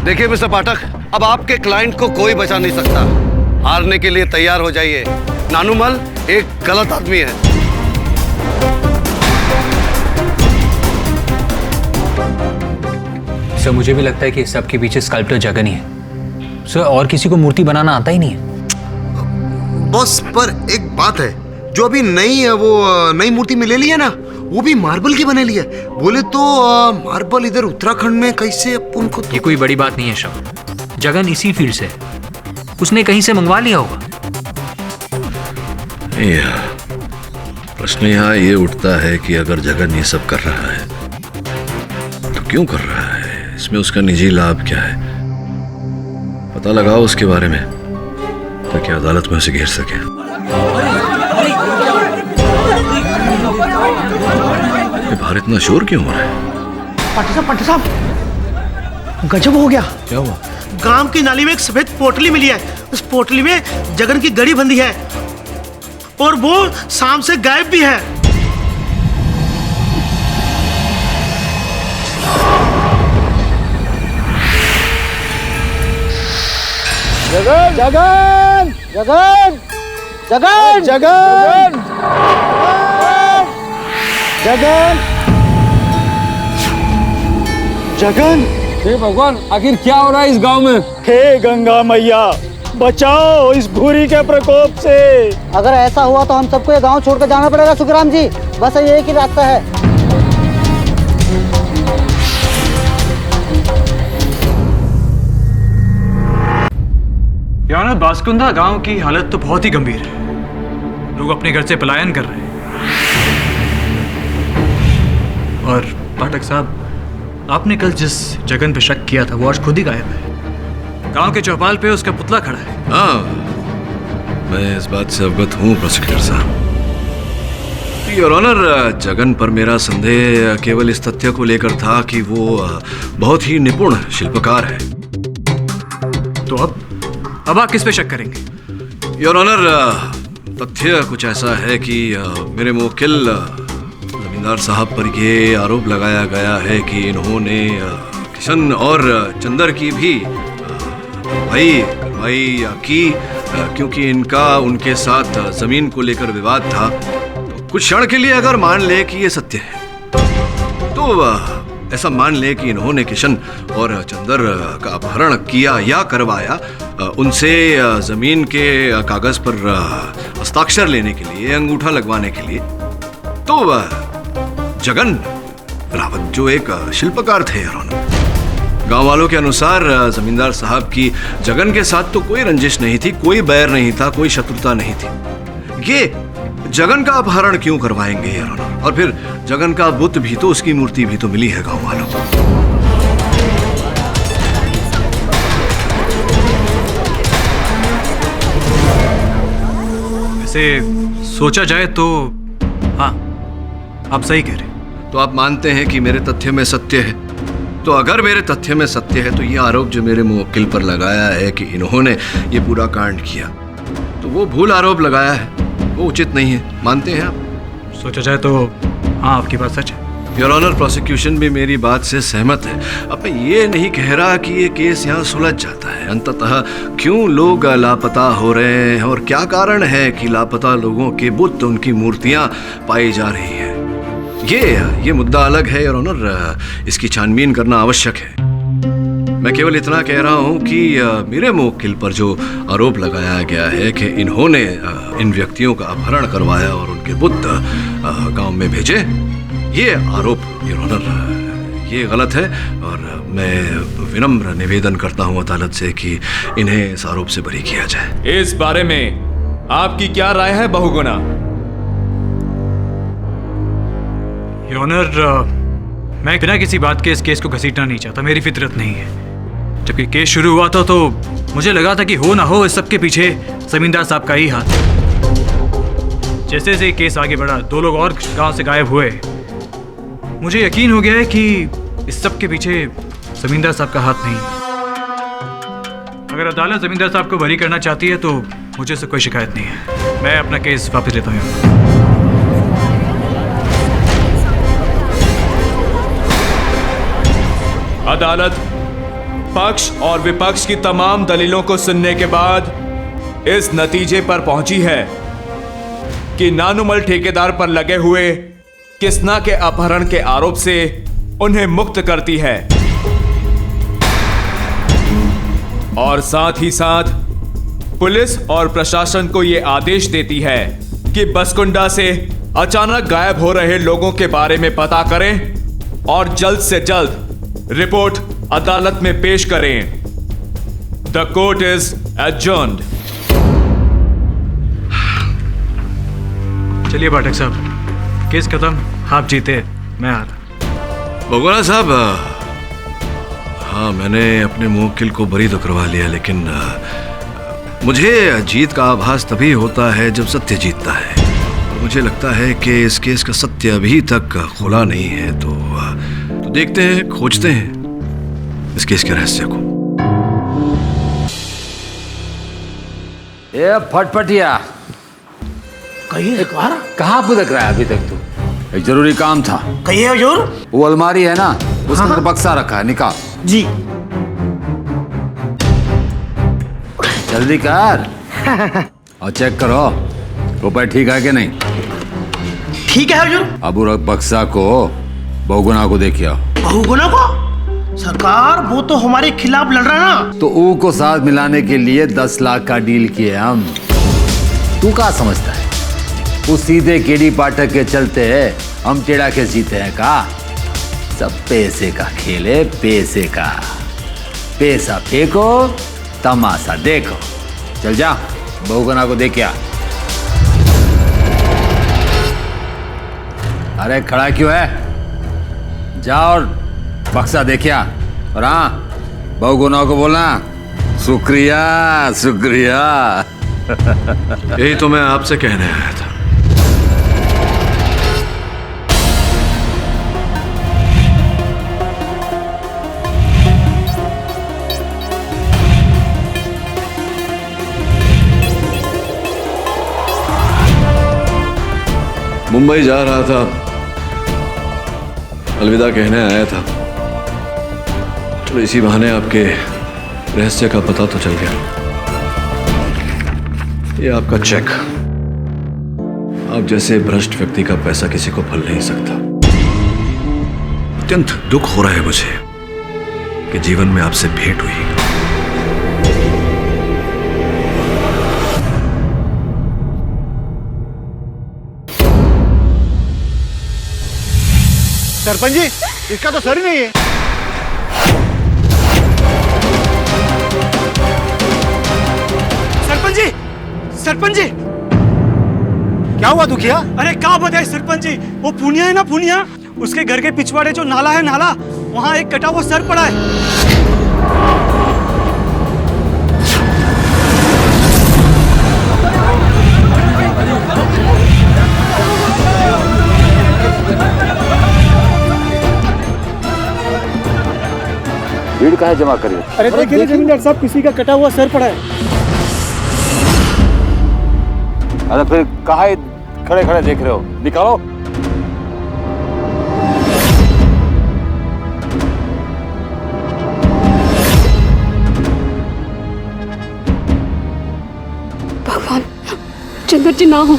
देखिए मिस्टर पाठक, अब आपके क्लाइंट को कोई बचा नहीं सकता, हारने के लिए तैयार हो जाइए। नानूमल एक गलत आदमी है। सर मुझे भी लगता है कि सबके पीछे स्कल्प्टर जगन ही है सर, और किसी को मूर्ति बनाना आता ही नहीं है। बॉस पर एक बात है, जो अभी नई मूर्ति में ले ली है ना, वो भी मार्बल की बने ली है। बोले तो मार्बल इधर उत्तराखंड में कैसे अपन को ये कोई बड़ी बात नहीं है शव, जगन इसी फील्ड से, उसने कहीं से मंगवा लिया होगा। प्रश्न यहाँ ये उठता है कि अगर जगन ये सब कर रहा है तो क्यों कर रहा है? इसमें उसका निजी लाभ क्या है? पता लगाओ उसके बारे में ताकि अदालत में उसे घेर सके। ये बाहर इतना शोर क्यों हो रहा है? पाटिल साहब, गजब हो गया। क्या हुआ? गांव की नाली में एक सफेद पोटली मिली है। उस पोटली में जगन की गड़ी बंधी है और वो शाम से गायब भी है। जगन जगन जगन जगन जगन जगन जगन। हे भगवान, आखिर क्या हो रहा है इस गांव में? हे गंगा मैया, बचाओ इस भूरी के प्रकोप से। अगर ऐसा हुआ तो हम सबको ये गांव छोड़कर जाना पड़ेगा सुखराम जी। बस ये एक ही रास्ता है। यार बासकुंदा गांव की हालत तो बहुत ही गंभीर है। लोग अपने घर से पलायन कर रहे हैं। और पाठक साहब, आपने कल जिस जगन पे शक किया था वो आज खुद ही गायब है। गांव के चौपाल पे उसका पुतला खड़ा है। हाँ, मैं इस बात से अवगत हूँ प्रोसिक्यूटर साहब। योर ऑनर, जगन पर मेरा संदेह केवल इस तथ्य को लेकर था कि वो बहुत ही निपुण शिल्पकार है। तो अब आप किस पे शक करेंगे? योर ऑनर, तथ्य कुछ ऐसा है कि मेरे मुवक्किल जमींदार साहब पर ये आरोप लगाया गया है कि इन्होंने किशन और चंदर की भी भाई की, क्योंकि इनका उनके साथ जमीन को लेकर विवाद था। तो कुछ क्षण के लिए अगर मान ले कि ये सत्य है तो ऐसा मान ले कि इन्होंने किशन और चंदर का अपहरण किया या करवाया, उनसे जमीन के कागज पर हस्ताक्षर लेने के लिए, अंगूठा लगवाने के लिए। तो जगन रावत जो एक शिल्पकार थे यार, गांव वालों के अनुसार जमींदार साहब की जगन के साथ तो कोई रंजिश नहीं थी, कोई बैर नहीं था, कोई शत्रुता नहीं थी। ये जगन का अपहरण क्यों करवाएंगे यार? और फिर जगन का बुत भी तो, उसकी मूर्ति भी तो मिली है गांव वालों को। वैसे सोचा जाए तो हाँ, आप सही कह रहे हैं। तो आप मानते हैं कि मेरे तथ्य में सत्य है? तो अगर मेरे तथ्य में सत्य है तो ये आरोप जो मेरे मुवक्किल पर लगाया है कि इन्होंने ये पूरा कांड किया, तो वो भूल आरोप लगाया है, वो उचित नहीं है। मानते हैं आप? सोचा जाए तो हाँ, आपकी बात सच है। योर ऑनर, प्रोसिक्यूशन भी मेरी बात से सहमत है। अब मैं ये नहीं कह रहा कि ये केस यहाँ सुलझ जाता है। अंततः क्यों लोग लापता हो रहे हैं और क्या कारण है कि लापता लोगों के बुत, उनकी मूर्तियाँ पाई जा रही हैं, ये मुद्दा अलग है योर ऑनर। इसकी छानबीन करना आवश्यक है। मैं केवल इतना कह रहा हूँ कि मेरे मुवक्किल पर जो आरोप लगाया गया है कि इन्होंने इन व्यक्तियों का अपहरण करवाया और उनके बुत गांव में भेजे, ये आरोप योर ऑनर ये गलत है। और मैं विनम्र निवेदन करता हूँ अदालत से कि इन्हें इस आरोप से बरी किया जाए। इस बारे में आपकी क्या राय है बहुगुना? योर ऑनर, मैं बिना किसी बात के इस केस को घसीटना नहीं चाहता, मेरी फितरत नहीं है। जब ये केस शुरू हुआ था तो मुझे लगा था कि हो ना हो इस सब के पीछे जमींदार साहब का ही हाथ। जैसे जैसे केस आगे बढ़ा, 2 लोग और गांव से गायब हुए, मुझे यकीन हो गया है कि इस सब के पीछे जमींदार साहब का हाथ नहीं। अगर अदालत जमींदार साहब को बरी करना चाहती है तो मुझे से कोई शिकायत नहीं है। मैं अपना केस वापस लेता हूँ। अदालत पक्ष और विपक्ष की तमाम दलीलों को सुनने के बाद इस नतीजे पर पहुंची है कि नानुमल ठेकेदार पर लगे हुए किसना के अपहरण के आरोप से उन्हें मुक्त करती है और साथ ही साथ पुलिस और प्रशासन को यह आदेश देती है कि बसकुंडा से अचानक गायब हो रहे लोगों के बारे में पता करें और जल्द से जल्द रिपोर्ट अदालत में पेश करें। The court is adjourned. चलिए पाठक साहब, केस खत्म, आप जीते, मैं हारा। भगोना साहब, हाँ मैंने अपने मुवक्किल को बरी तो करवा लिया, लेकिन मुझे जीत का आभास तभी होता है जब सत्य जीतता है। और मुझे लगता है कि इस केस का सत्य अभी तक खुला नहीं है, तो देखते हैं, खोजते हैं इस केस के रहस्य को। ए फटफटिया, कहिए कहाँ पुदक रहा है अभी तक तू? एक जरूरी काम था। कहिए हुजूर। वो अलमारी है ना, उसके अंदर बक्सा रखा है, निकाल। जी। जल्दी कर और चेक करो रुपए ठीक है कि नहीं। ठीक है हुजूर। अब उस बक्सा को बहुगुना को देखिए। बहुगुना को? सरकार वो तो हमारे खिलाफ लड़ रहा है ना। तो ऊ को साथ मिलाने के लिए 10 लाख का डील किए हम। तू क्या समझता है उस सीधे केडी पाठक के चलते हम टेढ़ा के जीते हैं का? सब पैसे का खेल है, पैसे का। पैसा फेंको, तमाशा देखो। चल जा, बहुगुना को देख क्या। अरे खड़ा क्यों है? जा और बक्सा देखिया। और हाँ, बहुगुना को बोलना शुक्रिया शुक्रिया। यही तो मैं आपसे कहने आया था। मुंबई जा रहा था, अलविदा कहने आया था। चलो इसी बहाने आपके रहस्य का पता तो चल गया। ये आपका चेक। आप जैसे भ्रष्ट व्यक्ति का पैसा किसी को फल नहीं सकता। अत्यंत दुख हो रहा है मुझे कि जीवन में आपसे भेंट हुई। सरपंच जी, इसका तो सर ही नहीं है। सरपंच जी, सरपंच जी, क्या हुआ दुखिया? अरे क्या बताए सरपंच जी, वो पुनिया है ना, पुनिया, उसके घर के पिछवाड़े जो नाला है, नाला, वहाँ एक कटा हुआ सर पड़ा है। भीड़ कहाँ जमा करिए? अरे देखिए जमींदार साहब, किसी का कटा हुआ सर पड़ा है। अरे फिर कहाँ खड़े खड़े देख रहे हो? निकालो। भगवान, चंद्र जी ना हो।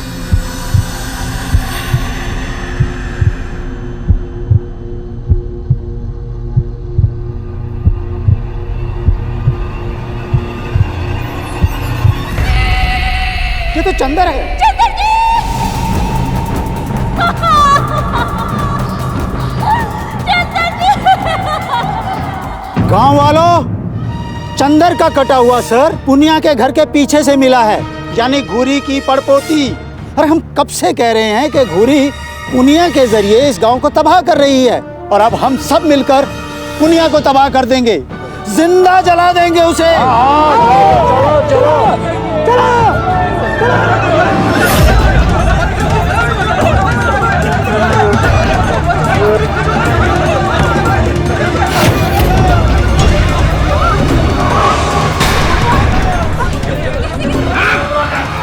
ये तो चंदर है। चंदर जी! चंदर जी! गांव वालों, चंदर का कटा हुआ सर पुनिया के घर के पीछे से मिला है, यानी घूरी की पड़पोती। और हम कब से कह रहे हैं कि घूरी पुनिया के जरिए इस गांव को तबाह कर रही है, और अब हम सब मिलकर पुनिया को तबाह कर देंगे, जिंदा जला देंगे उसे। चलो चलो चलो।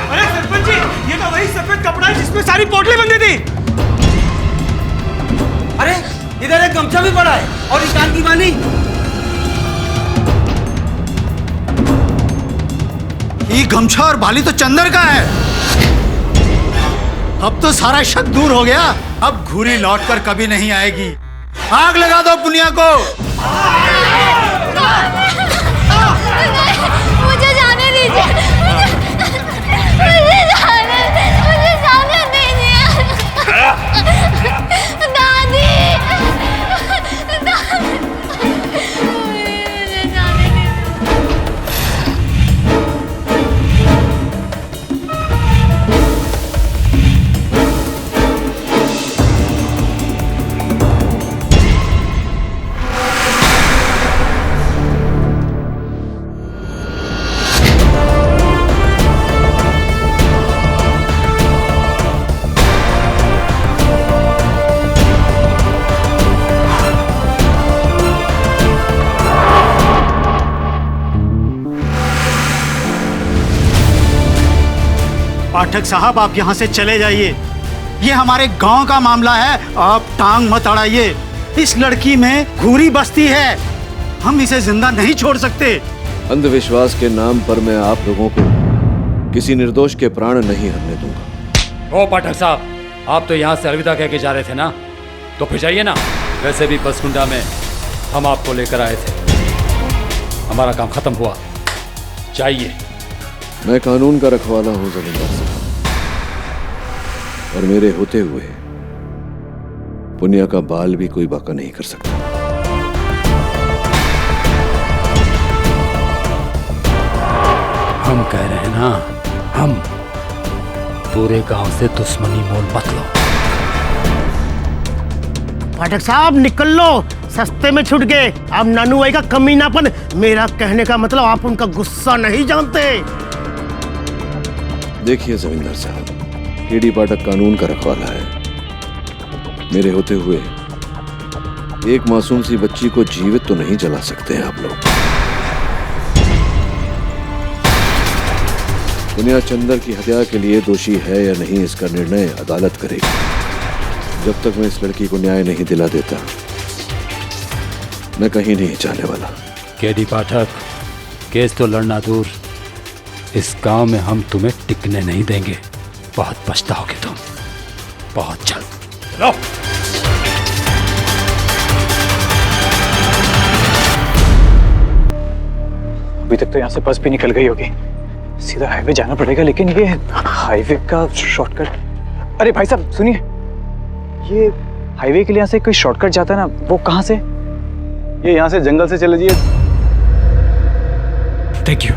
अरे सरपंच जी, ये तो वही सफेद कपड़ा है जिसमें सारी पोटली बंधी थी। अरे इधर एक गमछा भी पड़ा है और कान की बानी। ये गमछा और बाली तो चंदर का है। अब तो सारा शक दूर हो गया। अब घूरी लौटकर कभी नहीं आएगी। आग लगा दो पुनिया को। मुझे जाने दीजिए, मुझे जाने दीजिए। दादी, पाठक साहब आप यहाँ से चले जाइए। ये हमारे गांव का मामला है, आप टांग मत अड़ाइए। इस लड़की में घूरी बस्ती है, हम इसे जिंदा नहीं छोड़ सकते। अंधविश्वास के नाम पर मैं आप लोगों को किसी निर्दोष के प्राण नहीं हरने दूंगा। ओ पाठक साहब, आप तो यहाँ से अलविदा कह के जा रहे थे ना, तो फिर जाइए ना। वैसे भी बसकुंडा में हम आपको लेकर आए थे, हमारा काम खत्म हुआ, जाइए। मैं कानून का रखवाला हूं जमींदार साहब, और मेरे होते हुए पुनिया का बाल भी कोई बाका नहीं कर सकता। हम कह रहे हैं ना, हम पूरे गांव से दुश्मनी मोल मत लो। पाठक साहब निकल लो, सस्ते में छूट गए। अब नानू भाई का कमीनापन, मेरा कहने का मतलब आप उनका गुस्सा नहीं जानते। देखिए जमींदार साहब, केडी पाठक कानून का रखवाला है। मेरे होते हुए एक मासूम सी बच्ची को जीवित तो नहीं जला सकते हैं आप लोग। पुनिया चंदर की हत्या के लिए दोषी है या नहीं, इसका निर्णय अदालत करेगी। जब तक मैं इस लड़की को न्याय नहीं दिला देता, मैं कहीं नहीं जाने वाला। केडी पाठक, केस तो लड़ना दूर, इस गांव में हम तुम्हें टिकने नहीं देंगे। बहुत पछताओगे तुम, बहुत जल्द। लो। अभी तक तो यहाँ से बस भी निकल गई होगी, सीधा हाईवे जाना पड़ेगा। लेकिन ये हाईवे का शॉर्टकट, अरे भाई साहब सुनिए, ये हाईवे के लिए यहाँ से कोई शॉर्टकट जाता है ना, वो कहाँ से? ये यहाँ से जंगल से चले जाइए। Thank you.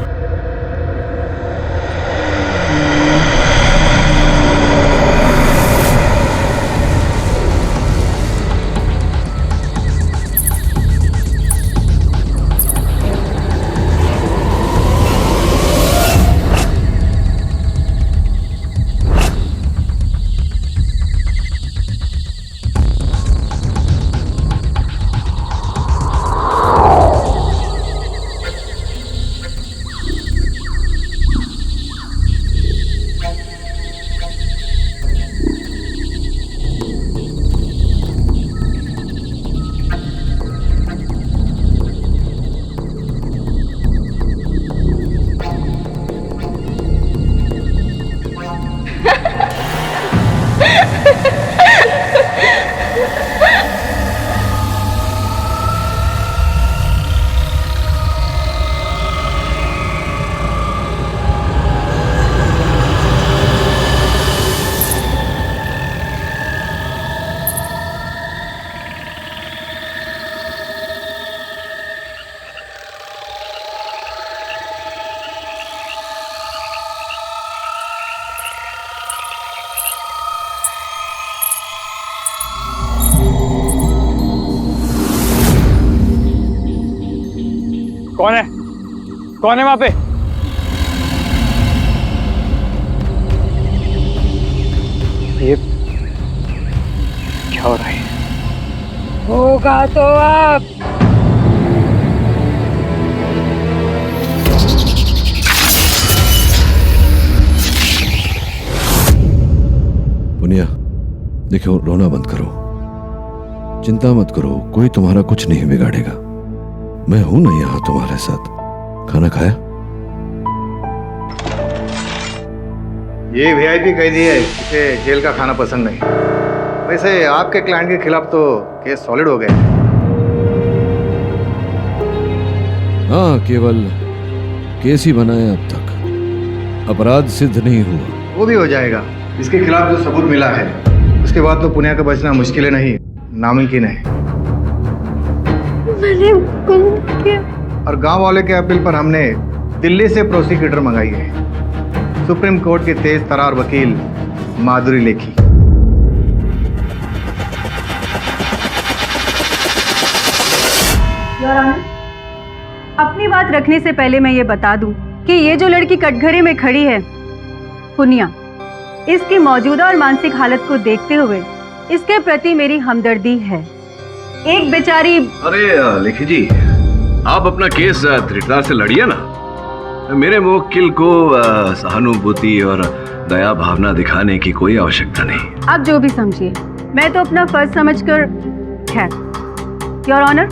कौन है? कौन है वहां पे? ये क्या हो रहा है? होगा तो अब। पुनिया देखो, रोना बंद करो, चिंता मत करो, कोई तुम्हारा कुछ नहीं बिगाड़ेगा। मैं हूं ना यहाँ तुम्हारे साथ। खाना खाया? ये वीआईपी कैदी है, इसे जेल का खाना पसंद नहीं। वैसे आपके क्लाइंट के खिलाफ तो केस सॉलिड हो गए। हाँ, केवल केस ही बनाया अब तक, अपराध सिद्ध नहीं हुआ। वो भी हो जाएगा। इसके खिलाफ जो सबूत मिला है, उसके बाद तो पुनिया का बचना मुश्किल है नहीं, नामुमकिन है। मैंने किया। और गांव वाले के अपील पर हमने दिल्ली से प्रोसिक्यूटर मंगाई है, सुप्रीम कोर्ट के तेज तरार वकील माधुरी लेखी। अपनी बात रखने से पहले मैं ये बता दूं कि ये जो लड़की कटघरे में खड़ी है, पुनिया, इसकी मौजूदा और मानसिक हालत को देखते हुए इसके प्रति मेरी हमदर्दी है। एक बेचारी। अरे लेखी जी, आप अपना केस दृढ़ता से लड़िए ना। मेरे मुवक्किल को सहानुभूति और दया भावना दिखाने की कोई आवश्यकता नहीं। आप जो भी समझिए, मैं तो अपना फर्ज समझकर, खैर योर ऑनर,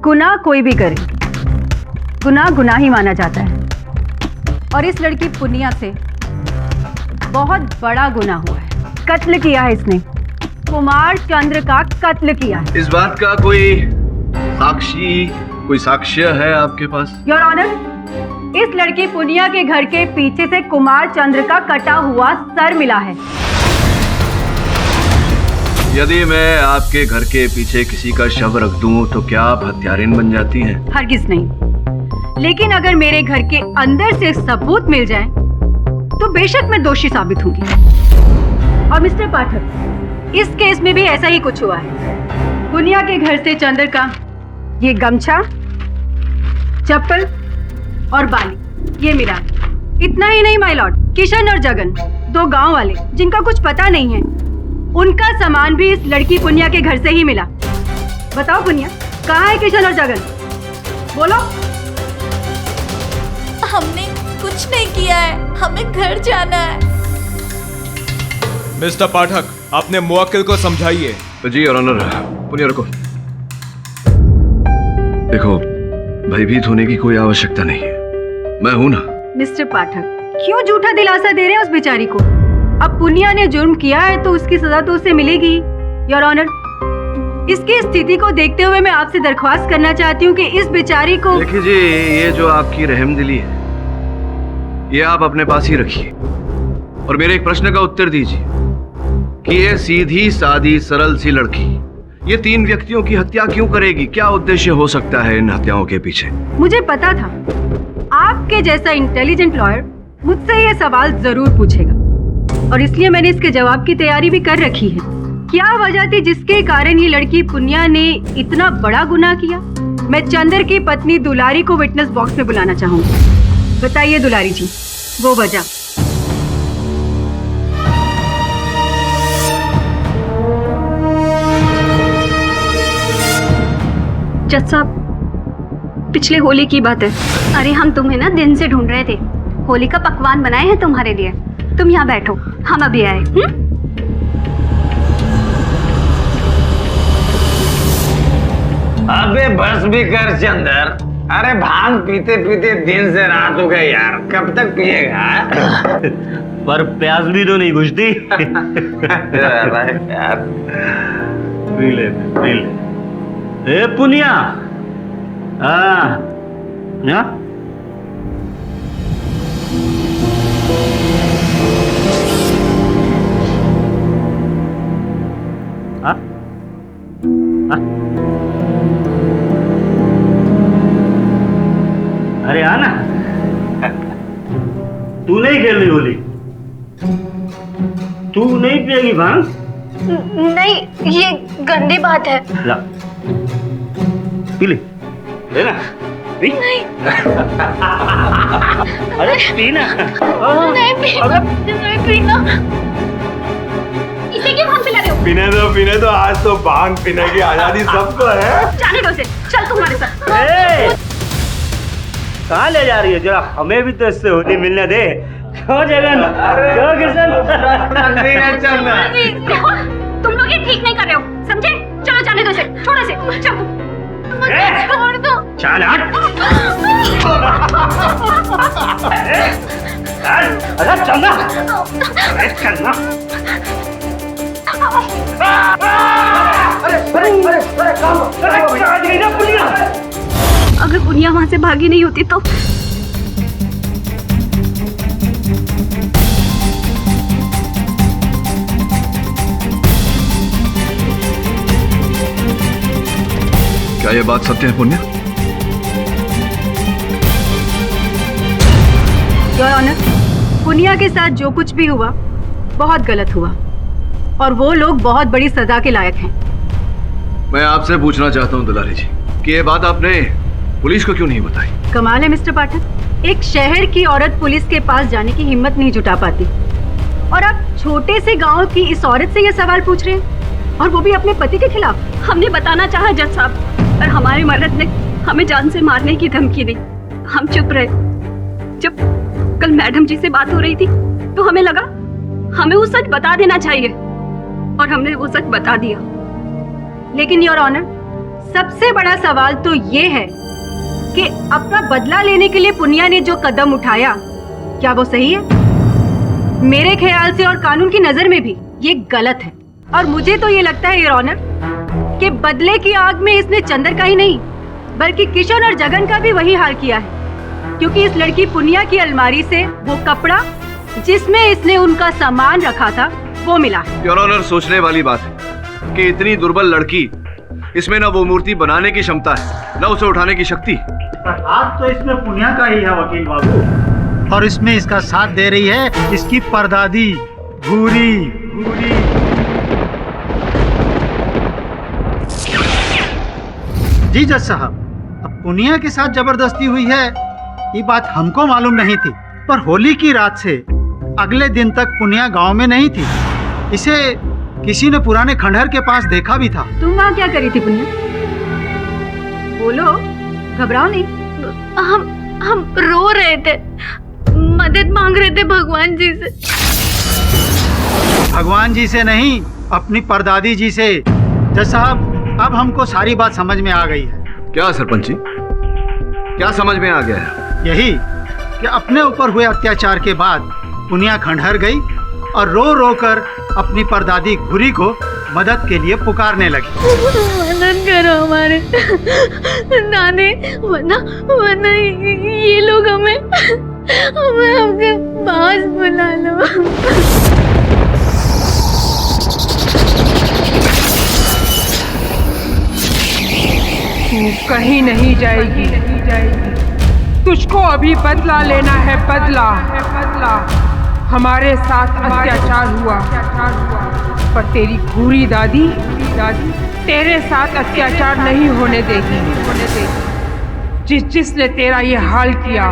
गुनाह कोई भी करे, गुनाह गुनाह ही माना जाता है। और इस लड़की पुनिया से बहुत बड़ा गुनाह हुआ है। कत्ल किया है इसने, कुमार चंद्र का कत्ल किया है। इस बात का कोई साक्ष्य है आपके पास? योर ऑनर, इस लड़की पुनिया के घर के पीछे से कुमार चंद्र का कटा हुआ सर मिला है। यदि मैं आपके घर के पीछे किसी का शव रख दूं तो क्या आप हत्यारिन बन जाती हैं? हरगिज नहीं, लेकिन अगर मेरे घर के अंदर से सबूत मिल जाए तो बेशक मैं दोषी साबित होंगी। और मिस्टर पाठक, इस केस में भी ऐसा ही कुछ हुआ है। पुनिया के घर से चंद्र का ये गमछा, चप्पल और बाली ये मिला। इतना ही नहीं माय लॉर्ड, किशन और जगन, दो गांव वाले जिनका कुछ पता नहीं है, उनका सामान भी इस लड़की पुनिया के घर से ही मिला। बताओ पुनिया, कहाँ है किशन और जगन? बोलो। हमने कुछ नहीं किया है, हमें घर जाना है। मिस्टर पाठक, अपने मुवक्किल को समझाइए। जी और ऑनर, पुनिया रुको। देखो, भयभीत होने की कोई आवश्यकता नहीं है, मैं हूं ना। मिस्टर पाठक, क्यों झूठा दिलासा दे रहे हैं उस बेचारी को? अब पुनिया ने जुर्म किया है तो उसकी सजा तो उसे मिलेगी। योर ऑनर, इसकी स्थिति को देखते हुए मैं आपसे दरख्वास्त करना चाहती हूँ कि इस बेचारी को। देखिए जी, ये जो आपकी रहमदिली है, ये आप अपने पास ही रखिए और मेरे एक प्रश्न का उत्तर दीजिए कि ये सीधी सादी सरल सी लड़की ये 3 व्यक्तियों की हत्या क्यों करेगी? क्या उद्देश्य हो सकता है इन हत्याओं के पीछे? मुझे पता था आपके जैसा इंटेलिजेंट लॉयर मुझसे ये सवाल जरूर पूछेगा और इसलिए मैंने इसके जवाब की तैयारी भी कर रखी है। क्या वजह थी जिसके कारण ये लड़की पुनिया ने इतना बड़ा गुनाह किया? मैं चंद्र की पत्नी दुलारी को विटनेस बॉक्स में बुलाना चाहूंगी। बताइए दुलारी जी, वो वजह। जज साहब, पिछले होली की बात है। अरे हम तुम्हें ना दिन से ढूंढ रहे थे, होली का पकवान बनाए हैं तुम्हारे लिए। तुम यहाँ बैठो, हम अभी आए। अबे बस भी कर चंदर, अरे भांग पीते पीते दिन से रात हो गई यार, कब तक पिएगा? पर प्यास भी तो नहीं बुझती। पी ले, पी ले। ए पुनिया, अरे आना। तू नहीं खेल रही होली? तू नहीं पिएगी भांग? नहीं, ये गंदी बात है। ला, पी ले, लेना। पी। नहीं। अरे पीना। नहीं पीना, नहीं पीना। इसे क्यों भांग पिला रहे हो? पीने दो, आज तो भांग पीने की आजादी सबको है। जाने दो इसे, चल तुम्हारे साथ। कहाँ ले जा रही है? जरा हमें भी तो इससे होली मिलने दे। क्यों जगन? क्यों किशन? तुम लोग ये ठीक नहीं कर रहे हो, समझे? चलो जाने दो इसे, छोड़ो इसे, चलो। छोड़ दो। चल हट। अरे चलना, अरे चलना। अगर पुनिया वहां से भागी नहीं होती तो क्या ये बात सत्य है पुण्य? योर ऑनर, पुनिया के साथ जो कुछ भी हुआ बहुत गलत हुआ और वो लोग बहुत बड़ी सजा के लायक हैं। मैं आपसे पूछना चाहता हूँ दुलारी जी कि ये बात आपने पुलिस को क्यों नहीं बताई? कमाल है मिस्टर पाठक, एक शहर की औरत पुलिस के पास जाने की हिम्मत नहीं जुटा पाती और आप छोटे से गांव की इस औरत से ये सवाल पूछ रहे हैं और वो भी अपने पति के खिलाफ। हमने बताना चाहा जज साहब, पर हमारे मर्द ने हमें जान से मारने की धमकी दी। हम चुप रहे। जब कल मैडम जी से बात हो रही थी तो हमें लगा हमें वो सच बता देना चाहिए और हमने वो सच बता दिया। लेकिन योर ऑनर, सबसे बड़ा सवाल तो ये है कि अपना बदला लेने के लिए पुनिया ने जो कदम उठाया, क्या वो सही है? मेरे ख्याल से और कानून की नजर में भी ये गलत है। और मुझे तो ये लगता है योर ऑनर कि बदले की आग में इसने चंदर का ही नहीं बल्कि किशन और जगन का भी वही हाल किया है, क्योंकि इस लड़की पुनिया की अलमारी से वो कपड़ा जिसमें इसने उनका सामान रखा था वो मिला है। योर ऑनर, सोचने वाली बात है कि इतनी दुर्बल लड़की, इसमें ना वो मूर्ति बनाने की क्षमता है ना उसे उठाने की शक्ति। हाथ तो इसमें पुनिया का ही है वकील बाबू, और इसमें इसका साथ दे रही है इसकी परदादी घूरी। जी जज साहब, अब पुनिया के साथ जबरदस्ती हुई है ये बात हमको मालूम नहीं थी, पर होली की रात से अगले दिन तक पुनिया गांव में नहीं थी। इसे किसी ने पुराने खंडहर के पास देखा भी था। तुम वहाँ क्या करी थी पुनिया? बोलो, घबराओ नहीं। हम रो रहे थे, मदद मांग रहे थे भगवान जी से। भगवान जी से नहीं, अपनी परदादी जी से। जज साहब, अब हमको सारी बात समझ में आ गई है। क्या सरपंच जी, क्या समझ में आ गया है? यही कि अपने ऊपर हुए अत्याचार के बाद पुनिया खंडहर गई और रो रो कर अपनी परदादी घुरी को मदद के लिए पुकारने लगी। मदद करो हमारे दादी, वरना ये लोग हमें आपके पास बुला लो। तू कहीं नहीं जाएगी, तुझको अभी बदला लेना है, बदला। हमारे साथ अत्याचार हुआ, पर तेरी घूरी दादी तेरे साथ अत्याचार नहीं होने देगी। जिसने तेरा ये हाल किया,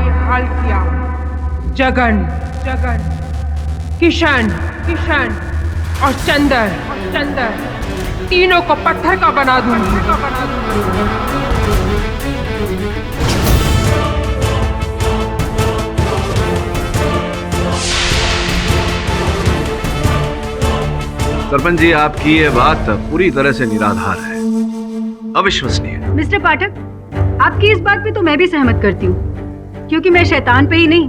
जगन, किशन और चंदर, तीनों को पत्थर का बना दूंगी। सरपंच जी, आपकी ये बात पूरी तरह से निराधार है, अविश्वसनीय। मिस्टर पाठक, आपकी इस बात पे तो मैं भी सहमत करती हूँ, क्योंकि मैं शैतान पे ही नहीं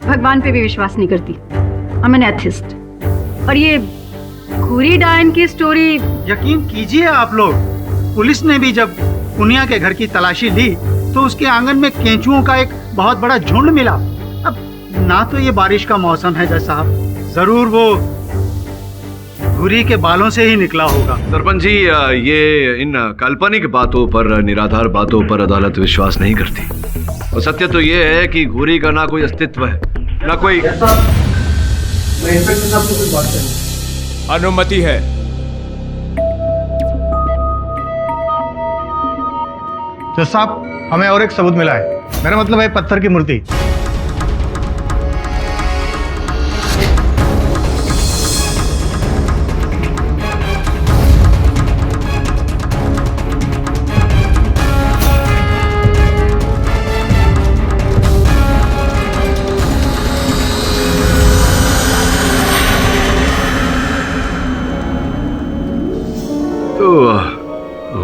भगवान पे भी विश्वास नहीं करती। I am an atheist. और ये घूरी डायन की स्टोरी, यकीन कीजिए आप लोग, पुलिस ने भी जब पुनिया के घर की तलाशी ली तो उसके आंगन में केंचुओं का एक बहुत बड़ा झुंड मिला। अब ना तो ये बारिश का मौसम है जज साहब, जरूर वो घुरी के बालों से ही निकला होगा। सरपंच जी, ये इन काल्पनिक बातों पर, निराधार बातों पर अदालत विश्वास नहीं करती। और सत्य तो ये है कि घुरी का ना कोई अस्तित्व है, ना कोई। मैं इंस्पेक्टर साहब से कुछ बात करूं। अनुमति है। तो साहब, हमें और एक सबूत मिला है। मेरा मतलब है पत्थर की मूर्ति।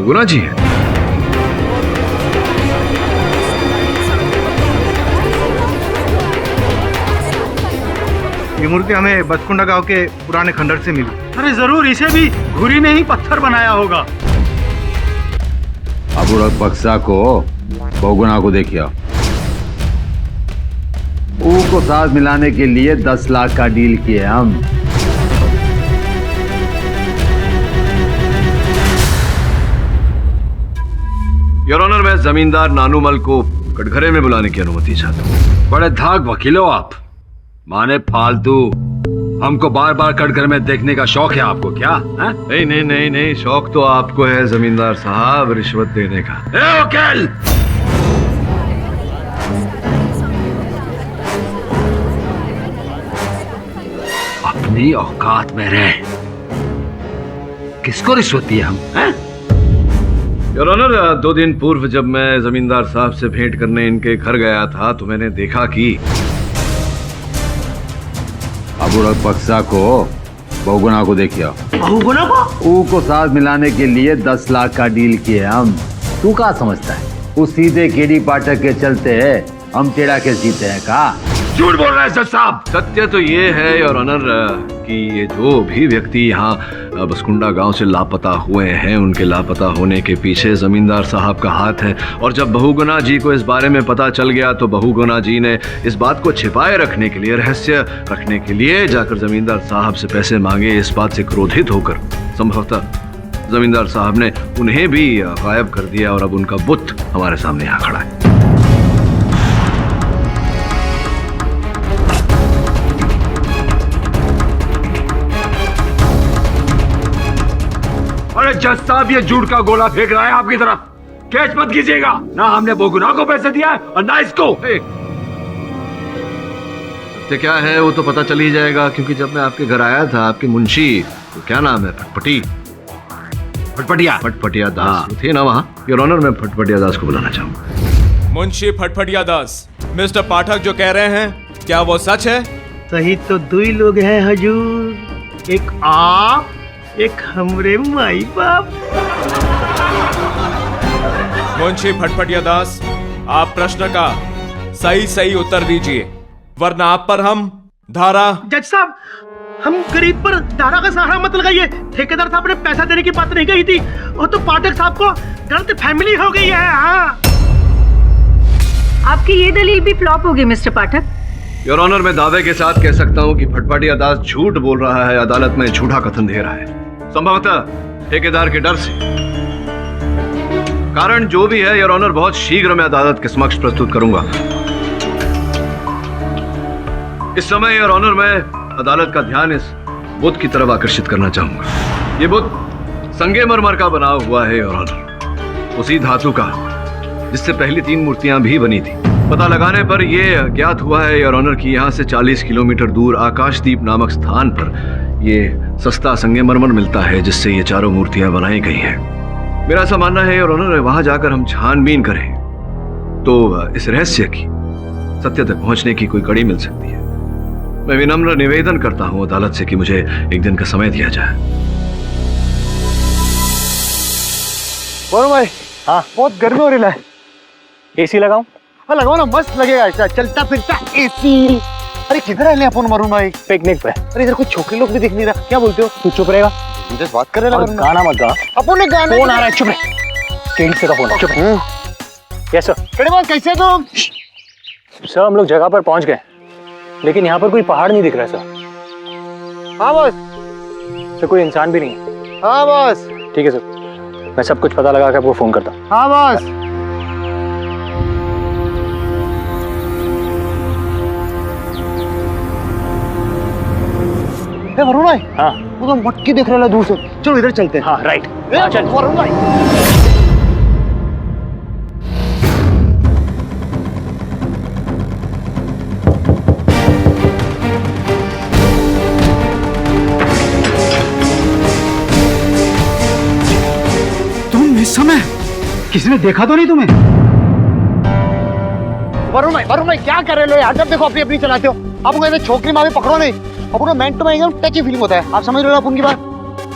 गुना जी है। ये मूर्ति हमें बसकुंडा गांव के पुराने खंडहर से मिली। अरे जरूर इसे भी घुरी ने ही पत्थर बनाया होगा। अबुड़क बक्सा को बहुगुना को देखिए, को साथ मिलाने के लिए 10 लाख का डील किए हम। योर ऑनर, मैं जमींदार नानूमल को कटघरे में बुलाने की अनुमति चाहता हूँ। बड़े धाक वकील हो आप, माने फालतू हमको बार बार कटघरे में देखने का शौक है आपको क्या? नहीं नहीं नहीं नहीं, शौक तो आपको है जमींदार साहब रिश्वत देने का। वकील, अपनी औकात में रहे, किसको रिश्वत दी हम? योर ऑनर, 2 दिन पूर्व जब मैं जमींदार साहब से भेंट करने इनके घर गया था तो मैंने देखा कि बुढ़क पक्सा को बहुगुना को देखिए। बहुगुना को? ऊ को साथ मिलाने के लिए 10 लाख का डील किए हम। तू क्या समझता है वो सीधे केडी पाठक के चलते है हम टेढ़ा के जीते हैं का? झूठ बोल रहा है जज साहब। सत्य तो ये है योर ऑनर कि ये जो भी व्यक्ति यहाँ बसकुंडा गांव से लापता हुए हैं उनके लापता होने के पीछे जमींदार साहब का हाथ है। और जब बहुगुना जी को इस बारे में पता चल गया तो बहुगुना जी ने इस बात को छिपाए रखने के लिए, रहस्य रखने के लिए जाकर जमींदार साहब से पैसे मांगे। इस बात से क्रोधित होकर संभवतः जमींदार साहब ने उन्हें भी गायब कर दिया और अब उनका बुत हमारे सामने यहाँ खड़ा है। अरे जज साहब ये झूठ का गोला फेंक रहा है आपकी तरफ। कैच मत कीजिएगा। ना हमने बहुगुना को पैसे दिया है और ना इसको। सत्य क्या है वो तो पता चल ही जाएगा, क्योंकि जब मैं आपके घर आया था आपके मुंशी, तो क्या नाम है, फटफटिया दास थे ना वहाँ। योर ऑनर मैं फटफटिया दास को बुलाना चाहूंगा। मुंशी फटफटिया दास, मिस्टर पाठक जो कह रहे हैं क्या वो सच है? सही तो 2 लोग हैं हजूर, एक आप एक हमरे माई बाप। मुंशी फटफटिया दास, आप प्रश्न का सही उत्तर दीजिए वरना आप पर हम धारा। जज साहब हम गरीब पर धारा का सहारा मत लगाइए। ठेकेदार साहब ने पैसा देने की बात नहीं कही थी, वो तो पाठक साहब को गलत फैमिली हो गई है। हाँ आपकी ये दलील भी फ्लॉप होगी मिस्टर पाठक। योर ऑनर मैं दावे के साथ कह सकता हूँ कि फटफटिया दास झूठ बोल रहा है, अदालत में झूठा कथन दे रहा है, संभवतः ठेकेदार के डर से। कारण जो भी है योर ऑनर बहुत शीघ्र मैं अदालत के समक्ष प्रस्तुत करूंगा। इस समय योर ऑनर मैं अदालत का ध्यान इस बुत की तरफ आकर्षित करना चाहूंगा। ये बुत संगमरमर का बना हुआ है योर ऑनर, उसी धातु का जिससे पहली 3 मूर्तियां भी बनी थी। पता लगाने पर यह ज्ञात हुआ है योर ऑनर कि यहाँ से 40 किलोमीटर दूर आकाशदीप नामक स्थान पर यह सस्ता संगमरमर मिलता है जिससे ये चारों मूर्तियां बनाई गई हैं। मेरा ऐसा मानना है योर ऑनर वहां जाकर हम छानबीन करें तो इस रहस्य की सत्य तक पहुंचने की कोई कड़ी मिल सकती है। मैं विनम्र निवेदन करता हूं अदालत से कि मुझे एक दिन का समय दिया जाए। बोलो भाई। हाँ बहुत गर्मी हो रही है, एसी लगाऊं? हाँ लगाओ ना, मस्त लगेगा ऐसा चलता फिरता एसी। अरे किधर है अपन वरुण भाई? पिकनिक पे। अरे इधर कुछ छोकरे लोग भी दिख नहीं रहा, क्या बोलते हो? तू चुप रहेगा? मुझे बात कर रहे हैं। गाना मत गा। अपन ने गाना। फोन आ रहा है, चुप रहे। केडी से का फोन, चुप रहे। Yes sir. केडी बात कैसे तुम? सर हम लोग जगह पर पहुंच गए, लेकिन यहाँ पर कोई पहाड़ नहीं दिख रहा सर। हाँ बस। सर कोई इंसान भी नहीं है। हाँ बस। ठीक है सर, मैं सब कुछ पता लगा कर आपको फोन करता हूँ। हाँ बस। वरुण भाई। हाँ वो तो मटकी देख रहा है दूर से, चलो इधर चलते हैं। हाँ राइट। चल वरुण भाई। तुम इस समय किसी ने देखा तो नहीं तुम्हें? वरुण भाई क्या कर रहे हो यार? जब देखो अपनी चलाते हो। आपको ऐसे छोकरी माँ भी पकड़ो नहीं, अपन मैन टू मैन एकदम टची फीलिंग होता है। आप समझ रहे हो अपन की बात?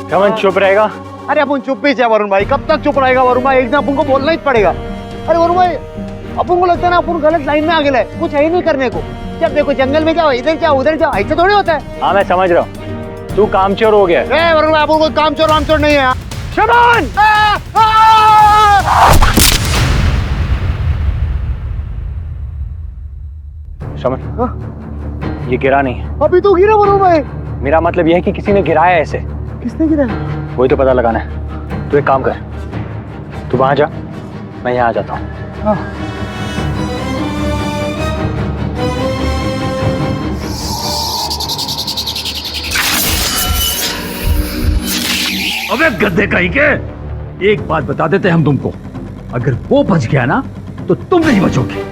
क्या चुप रहेगा? अरे अपन चुप ही जाए वरुण भाई, कब तक चुप रहेगा वरुण भाई? एक दिन अपन को बोलना ही पड़ेगा। अरे वरुण भाई अपन को लगता है ना अपन गलत लाइन में आगे है, कुछ है ही नहीं करने को। जब देखो जंगल में जाओ, इधर जाओ उधर जाओ, ऐसा थोड़ी होता है। हाँ मैं समझ रहा हूँ, तू कामचोर हो गया। वरुण भाई अपन को कामचोर वामचोर नहीं है। शबान! शमन ये गिरा नहीं है। अभी तो गिरा वरुण भाई। मेरा मतलब यह है कि किसी ने गिराया है ऐसे। किसने गिराया? वही तो पता लगाना है। तू एक काम कर, तू वहां जा, मैं यहाँ आ जाता हूँ। अबे गद्दे कहीं के, एक बात बता देते हम तुमको, अगर वो बच गया ना तो तुम नहीं बचोगे,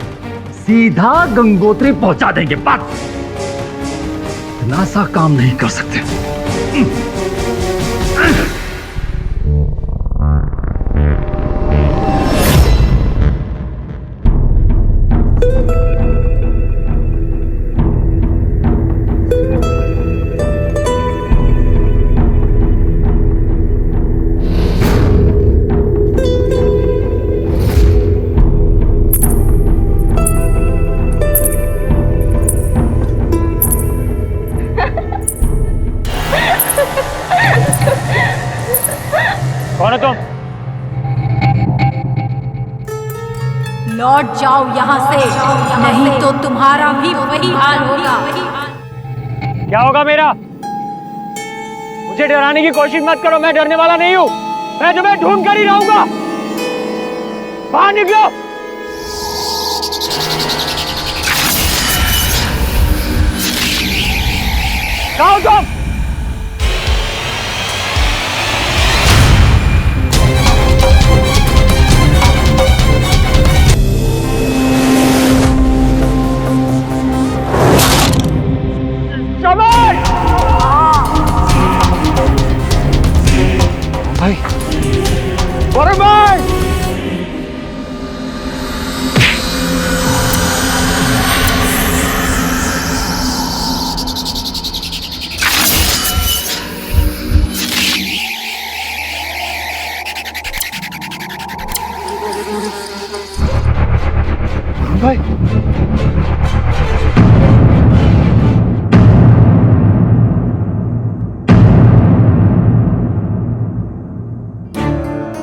सीधा गंगोत्री पहुंचा देंगे। बस इतना सा काम नहीं कर सकते। कौन है तुम? लौट जाओ यहाँ से, नहीं तो तुम्हारा भी वही हाल होगा। क्या होगा मेरा? मुझे डराने की कोशिश मत करो, मैं डरने वाला नहीं हूँ। मैं तुम्हें ढूंढ कर ही रहूंगा। बाहर निकलो। कहाँ हो तुम? भाई, वरुण भाई, भाई,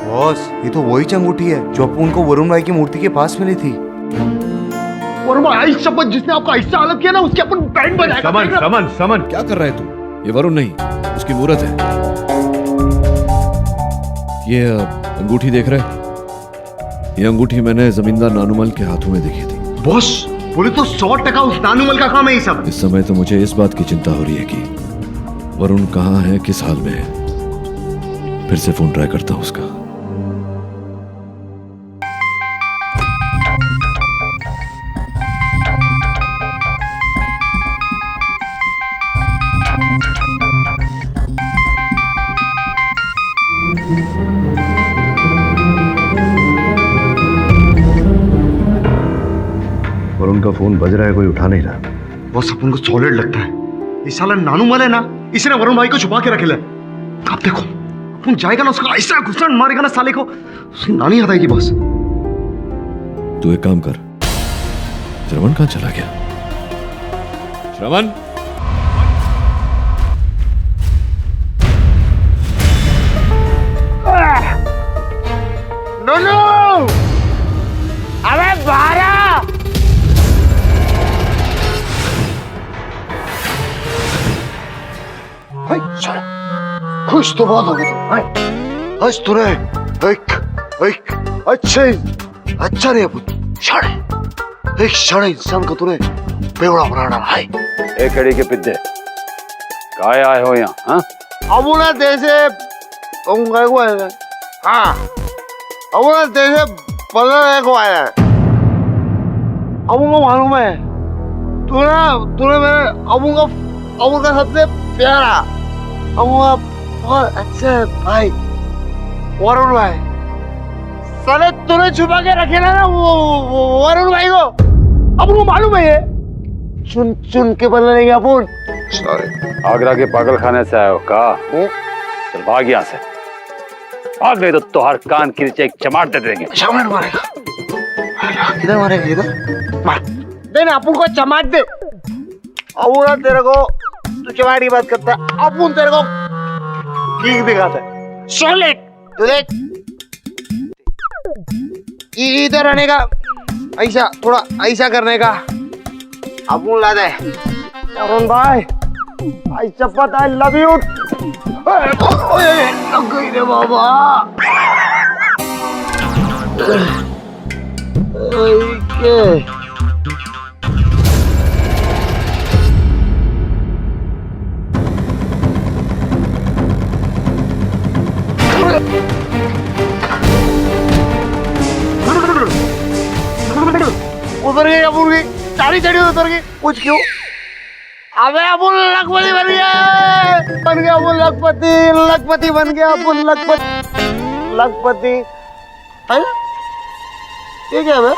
बॉस, ये तो वही अंगूठी है जो अपन को वरुण भाई की मूर्ति के पास मिली थी। वरुण भाई शपथ, जिसने आपका ऐसा हालत किया ना, उसके अपन बैंड बजाएगा। समन, समन, समन। क्या कर रहा है तू? ये वरुण नहीं, उसकी मूर्त है। ये अंगूठी देख रहे हैं? ये अंगूठी मैंने जमींदार नानूमल के हाथों में देखी थी। बॉस, बोले तो 100% उस नानूमल का काम है ये सब। इस समय तो मुझे इस बात की चिंता हो रही है कि वरुण कहाँ है, किस हाल में है। फिर से फोन ट्राई करता हूं उसका। वरुण का फोन बज रहा है, कोई उठा नहीं रहा। बॉस, अपन को सॉलिड लगता है ये साला नानूमल है ना, इसने वरुण भाई को छुपा के रखेला। आप देखो, अपन जाएगा ना, उसका ऐसा घुसन मारेगा ना साले को, उसकी नानी याद आएगी। बॉस, तू एक काम कर, श्रवण कहाँ चला गया? श्रवण, नोनो, अबे बारा। खुश तो बहुत हो गई तुम। आज तूने एक अच्छा नहीं अपन, एक शाणे इंसान को तूने बेवड़ा बना डाला है। एक कड़ी के पिद्दे, काय आए हो यहाँ? हाँ, अब उन्हें जैसे तुम गए को आए। हाँ, अब उन्हें जैसे बदलने को आया है। अब उनको मालूम है तूने मेरे अबू का सबसे प्यारा, अबू बहुत अच्छे भाई वरुण भाई, साले तूने छुपा के रखे ना वो वरुण भाई को। अब उनको मालूम है ये चुन चुन के बदलेंगे अपन। सॉरी, आगरा के पागल खाने से आए हो का? चल भाग यहाँ से, भाग नहीं तो तुहार कान की नीचे एक चमाट दे देंगे। चमाट मारेगा? किधर मारेगा? इधर मार दे ना, अपन को चमाट दे। अब ना तेरे को तू चमाट की बात करता है, अपन तेरे को ठीक दिखाता है। सॉलिड, तू देख इधर आने का, ऐसा थोड़ा ऐसा करने का अपन ला दे। वरुण भाई, आई चप्पत, आई लव यू। लग गई रे बाबा। उतर गई अबुल की, चारी चढ़ी उतर गई। कुछ क्यों? अबे अबुल लखपति बन गया अबुल लखपति बन गया अबुल लखपति। अरे ये क्या है?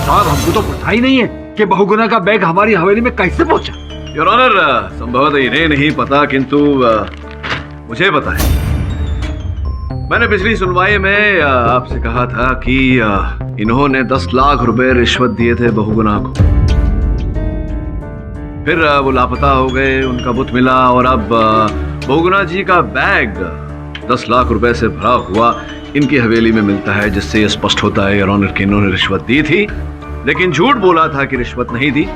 साहब, हमको तो पता ही नहीं है कि बहुगुना का बैग हमारी हवेली में कैसे पहुंचा। योर ऑनर, संभवतः इन्हें नहीं पता, किंतु मुझे पता है। मैंने पिछली सुनवाई में आपसे कहा था कि इन्होंने 10 लाख रुपए रिश्वत दिए थे बहुगुना को। फिर वो लापता हो गए, उनका बुत मिला और अब बहुगुना जी का बैग 10 लाख रुपए से भरा हुआ इनकी हवेली में मिलता है, जिससे यह स्पष्ट होता है योर ऑनर कि इन्होंने रिश्वत दी थी, लेकिन झूठ बोला था कि रिश्वत नहीं दी।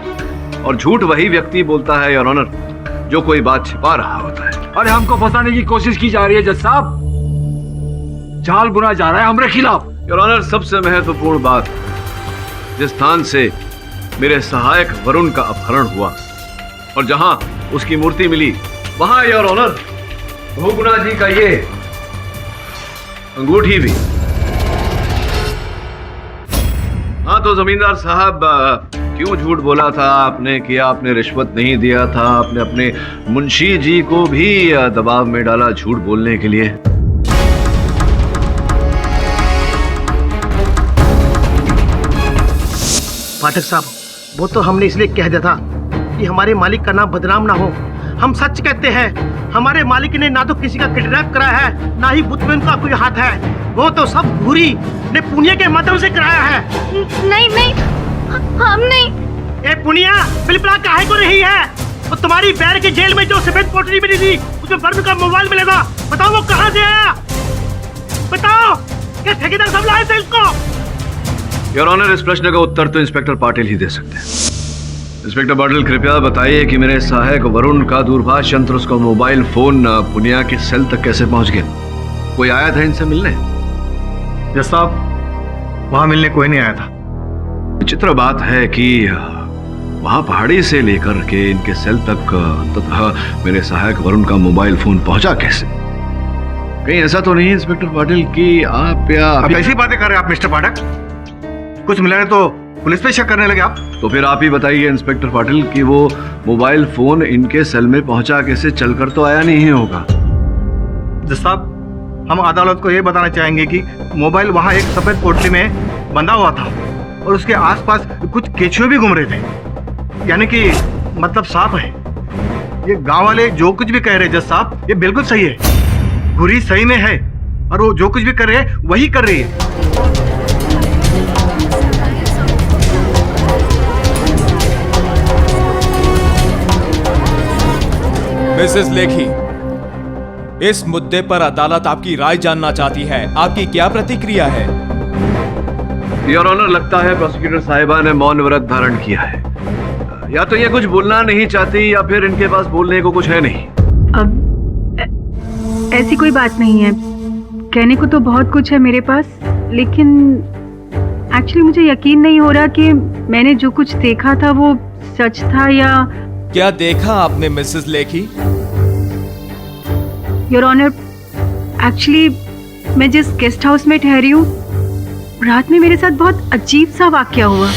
और झूठ वही व्यक्ति बोलता है योर ऑनर जो कोई बात छिपा रहा होता है। अरे हमको फंसाने की कोशिश की जा रही है जज साहब, जाल बुना जा रहा है हमारे खिलाफ। योर ऑनर, सबसे महत्वपूर्ण बात, जिस स्थान से मेरे सहायक वरुण का अपहरण हुआ और जहां उसकी मूर्ति मिली, वहां योर ऑनर बहुगुणा जी का ये अंगूठी भी। हाँ तो जमींदार साहब, क्यों झूठ बोला था आपने कि आपने रिश्वत नहीं दिया था? आपने अपने मुंशी जी को भी दबाव में डाला झूठ बोलने के लिए। पाठक साहब, वो तो हमने इसलिए कह दिया था कि हमारे मालिक का नाम बदनाम ना हो। हम सच कहते हैं, हमारे मालिक ने ना तो किसी का किडनैप कराया है, ना ही बुत में उनका कोई हाथ है। वो तो सब घूरी ने पुनिया के माध्यम से कराया है। नहीं नहीं, हम नहीं। ए पुनिया, बिलबिला काहे को रही है? वो तुम्हारी बैर की जेल में जो सफेद पोटली मिली थी, उसमें वरुण का मोबाइल मिलेगा। बताओ वो कहाँ से आया? बताओ, क्या ठेकेदार सब लाए थे इसको? योर ऑनर, इस प्रश्न का उत्तर तो इंस्पेक्टर पाटिल ही दे सकते हैं। इंस्पेक्टर पाटिल, कृपया बताइए कि मेरे सहायक वरुण का दूरभाष यंत्र, उसका मोबाइल फोन पुनिया के सेल तक कैसे पहुंच गया? कोई आया था इनसे मिलने? जज साहब, वहां मिलने कोई नहीं आया था। विचित्र बात है कि वहां पहाड़ी से लेकर के इनके सेल तक तथा मेरे सहायक वरुण का मोबाइल फोन पहुंचा कैसे? कहीं ऐसा तो नहीं इंस्पेक्टर पाटिल कि आप या कैसी बातें कर रहे हैं आप मिस्टर पाठक? कुछ मिला है तो पुलिस पे शक करने लगे आप? तो फिर आप ही बताइए इंस्पेक्टर पाटिल कि वो मोबाइल फोन इनके सेल में पहुंचा कैसे? चलकर तो आया नहीं होगा। जज साहब, हम अदालत को ये बताना चाहेंगे कि मोबाइल वहाँ एक सफेद पोटली में बंधा हुआ था और उसके आसपास कुछ केचुए भी घूम रहे थे, यानी कि मतलब साफ है। ये गांव वाले जो कुछ भी कह रहे हैं जज साहब, ये बिल्कुल सही है। घुरी सही में है और वो जो कुछ भी कर रहे हैं वही कर रही है। मिसेस लेखी, इस मुद्दे पर अदालत आपकी राय जानना चाहती है। आपकी क्या प्रतिक्रिया है? योर ऑनर, लगता है प्रोसिक्यूटर साहिबा ने मौन व्रत धारण किया है। या तो ये कुछ बोलना नहीं चाहती या फिर इनके पास बोलने को कुछ है नहीं। अब ऐसी कोई बात नहीं है, कहने को तो बहुत कुछ है मेरे पास, लेकिन एक्चुअली मुझे यकीन नहीं हो रहा कि मैंने जो कुछ देखा था वो सच था या... क्या देखा आपने Mrs Lekhi? Your honour, actually मैं जिस गेस्ट हाउस में ठहरी हूँ, रात में मेरे साथ बहुत अजीब सा वाकया हुआ।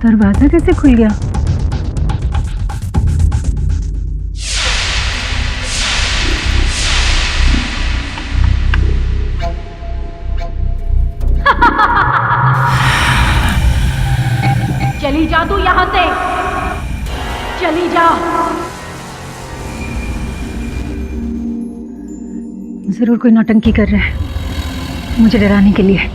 दरवाजा कैसे खुल गया? चली जा तू यहाँ से, चली जा। जरूर कोई नौटंकी कर रहा है मुझे डराने के लिए।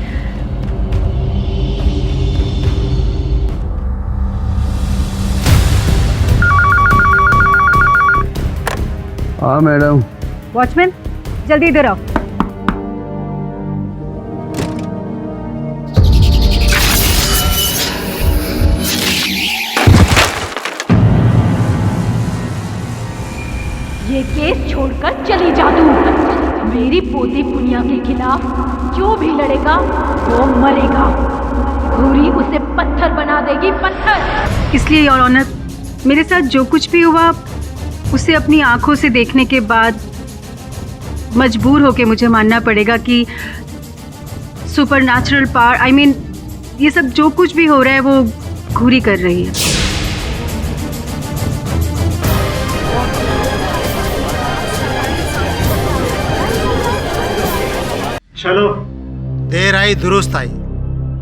हाँ मैडम। वॉचमैन, जल्दी इधर आओ। ये केस छोड़कर चली जा तू। मेरी पोती पुनिया के खिलाफ जो भी लड़ेगा वो मरेगा। घूरी उसे पत्थर बना देगी, पत्थर। इसलिए योर ऑनर, मेरे साथ जो कुछ भी हुआ उसे अपनी आंखों से देखने के बाद मजबूर होके मुझे मानना पड़ेगा कि सुपरनैचुरल पावर, आई मीन ये सब जो कुछ भी हो रहा है वो घूरी कर रही है। चलो, देर आई दुरुस्त आई।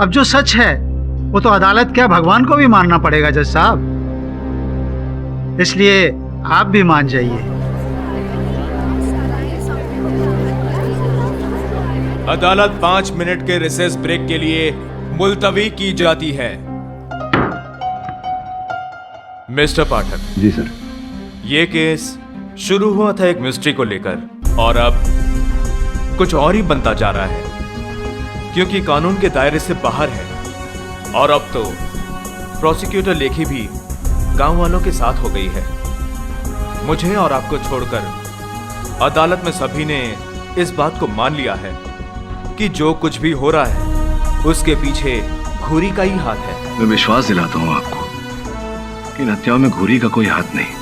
अब जो सच है वो तो अदालत क्या भगवान को भी मानना पड़ेगा जज साहब, इसलिए आप भी मान जाइए। अदालत 5 मिनट के रिसेस ब्रेक के लिए मुलतवी की जाती है। मिस्टर पाठक। जी सर। ये केस शुरू हुआ था एक मिस्ट्री को लेकर और अब कुछ और ही बनता जा रहा है, क्योंकि कानून के दायरे से बाहर है। और अब तो प्रोसिक्यूटर लेखी भी गांव वालों के साथ हो गई है। मुझे और आपको छोड़कर अदालत में सभी ने इस बात को मान लिया है कि जो कुछ भी हो रहा है उसके पीछे घूरी का ही हाथ है। मैं विश्वास दिलाता हूं आपको कि इन हत्याओं में घूरी का कोई हाथ नहीं,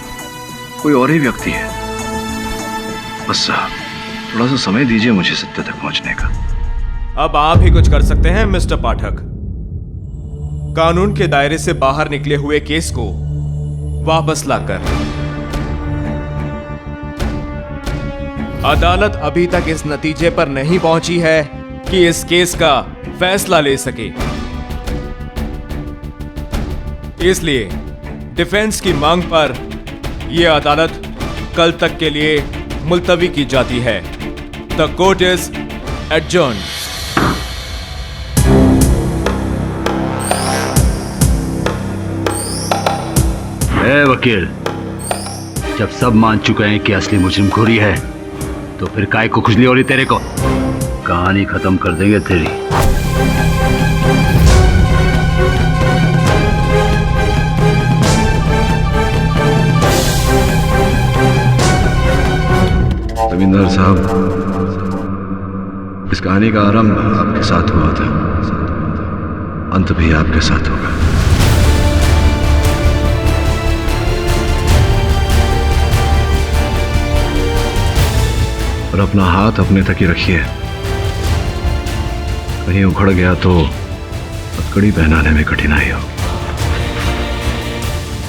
कोई और ही व्यक्ति है। बस थोड़ा सा समय दीजिए मुझे सत्य तक पहुंचने का। अब आप ही कुछ कर सकते हैं मिस्टर पाठक। कानून के दायरे से बाहर निकले हुए केस को वापस लाकर अदालत अभी तक इस नतीजे पर नहीं पहुंची है कि इस केस का फैसला ले सके। इसलिए डिफेंस की मांग पर यह अदालत कल तक के लिए मुलतवी की जाती है। The court is adjourned. वकील, जब सब मान चुके हैं कि असली मुजरिम घूरी है तो फिर काय को खुजली हो रही तेरे को? कहानी खत्म कर देंगे तेरी। जमींदार साहब, इस कहानी का आरंभ आपके साथ हुआ था, अंत भी आपके साथ होगा। और अपना हाथ अपने तक ही रखिए, कहीं उखड़ गया तो हथकड़ी पहनाने में कठिनाई होगी।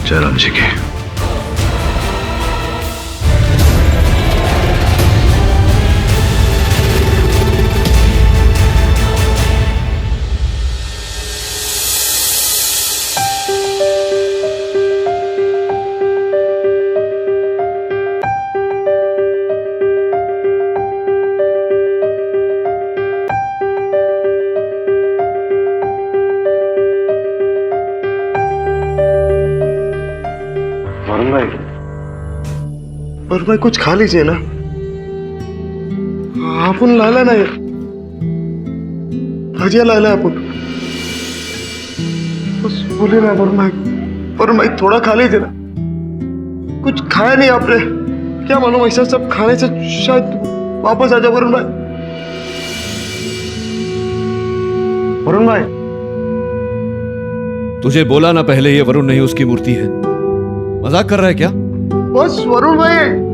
जयराम जी की। और भाई कुछ खा लीजिए ना, आपण लाला ना, भजिया लाला आपण। बस बोले ना वरुण भाई थोड़ा खा लीजिए ना, कुछ खाया नहीं आपने, क्या मालूम ऐसा सब खाने से शायद वापस आ जाओ वरुण भाई। वरुण भाई, तुझे बोला ना पहले ये वरुण नहीं उसकी मूर्ति है। मजाक कर रहा है क्या? बॉस वरुण भाई।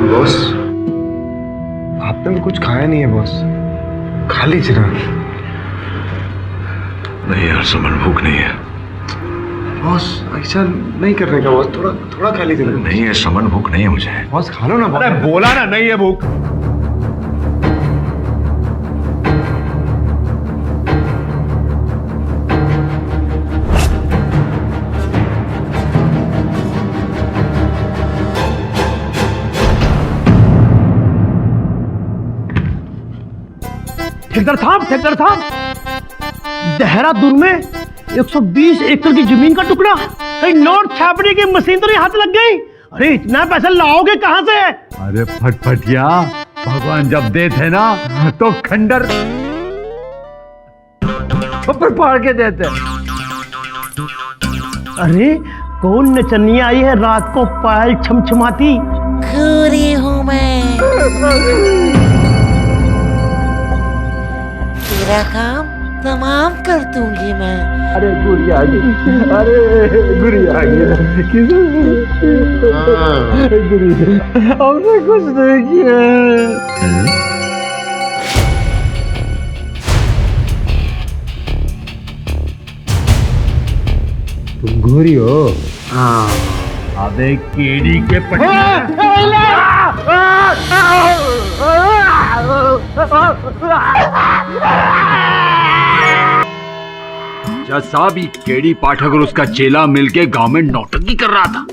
बॉस आपने भी कुछ खाया नहीं है बॉस, खा लीजिए ना। नहीं यार समन, भूख नहीं है। बॉस ऐसा नहीं करने का बॉस, थोड़ा थोड़ा खा लीजिए ना। नहीं है समन, भूख नहीं है मुझे। बॉस खा लो ना। अरे बोला ना नहीं है भूख। ठेकेदार साहब, देहरादून में 120 एकड़ की जमीन का टुकड़ा, कहीं नोट छापने की मशीन तो नहीं हाथ लग गई? अरे इतना पैसा लाओगे कहां से? अरे फटफटिया, भगवान जब देते ना तो खंडर ऊपर पाड़ के देते। अरे कौन नचनिया आई है रात को पायल छमछमाती? घूरी हूं मैं, तेरा काम तमाम कर दूंगी मैं। अरे गुड़ी आ गई, अरे गुड़ी आ गई, गुड़ी हमने कुछ नहीं किया। तुम घूरी हो? हाँ। अबे केड़ी के पट्टे जज साहब, ये केडी पाठक और उसका चेला मिलके गांव में नौटंकी कर रहा था।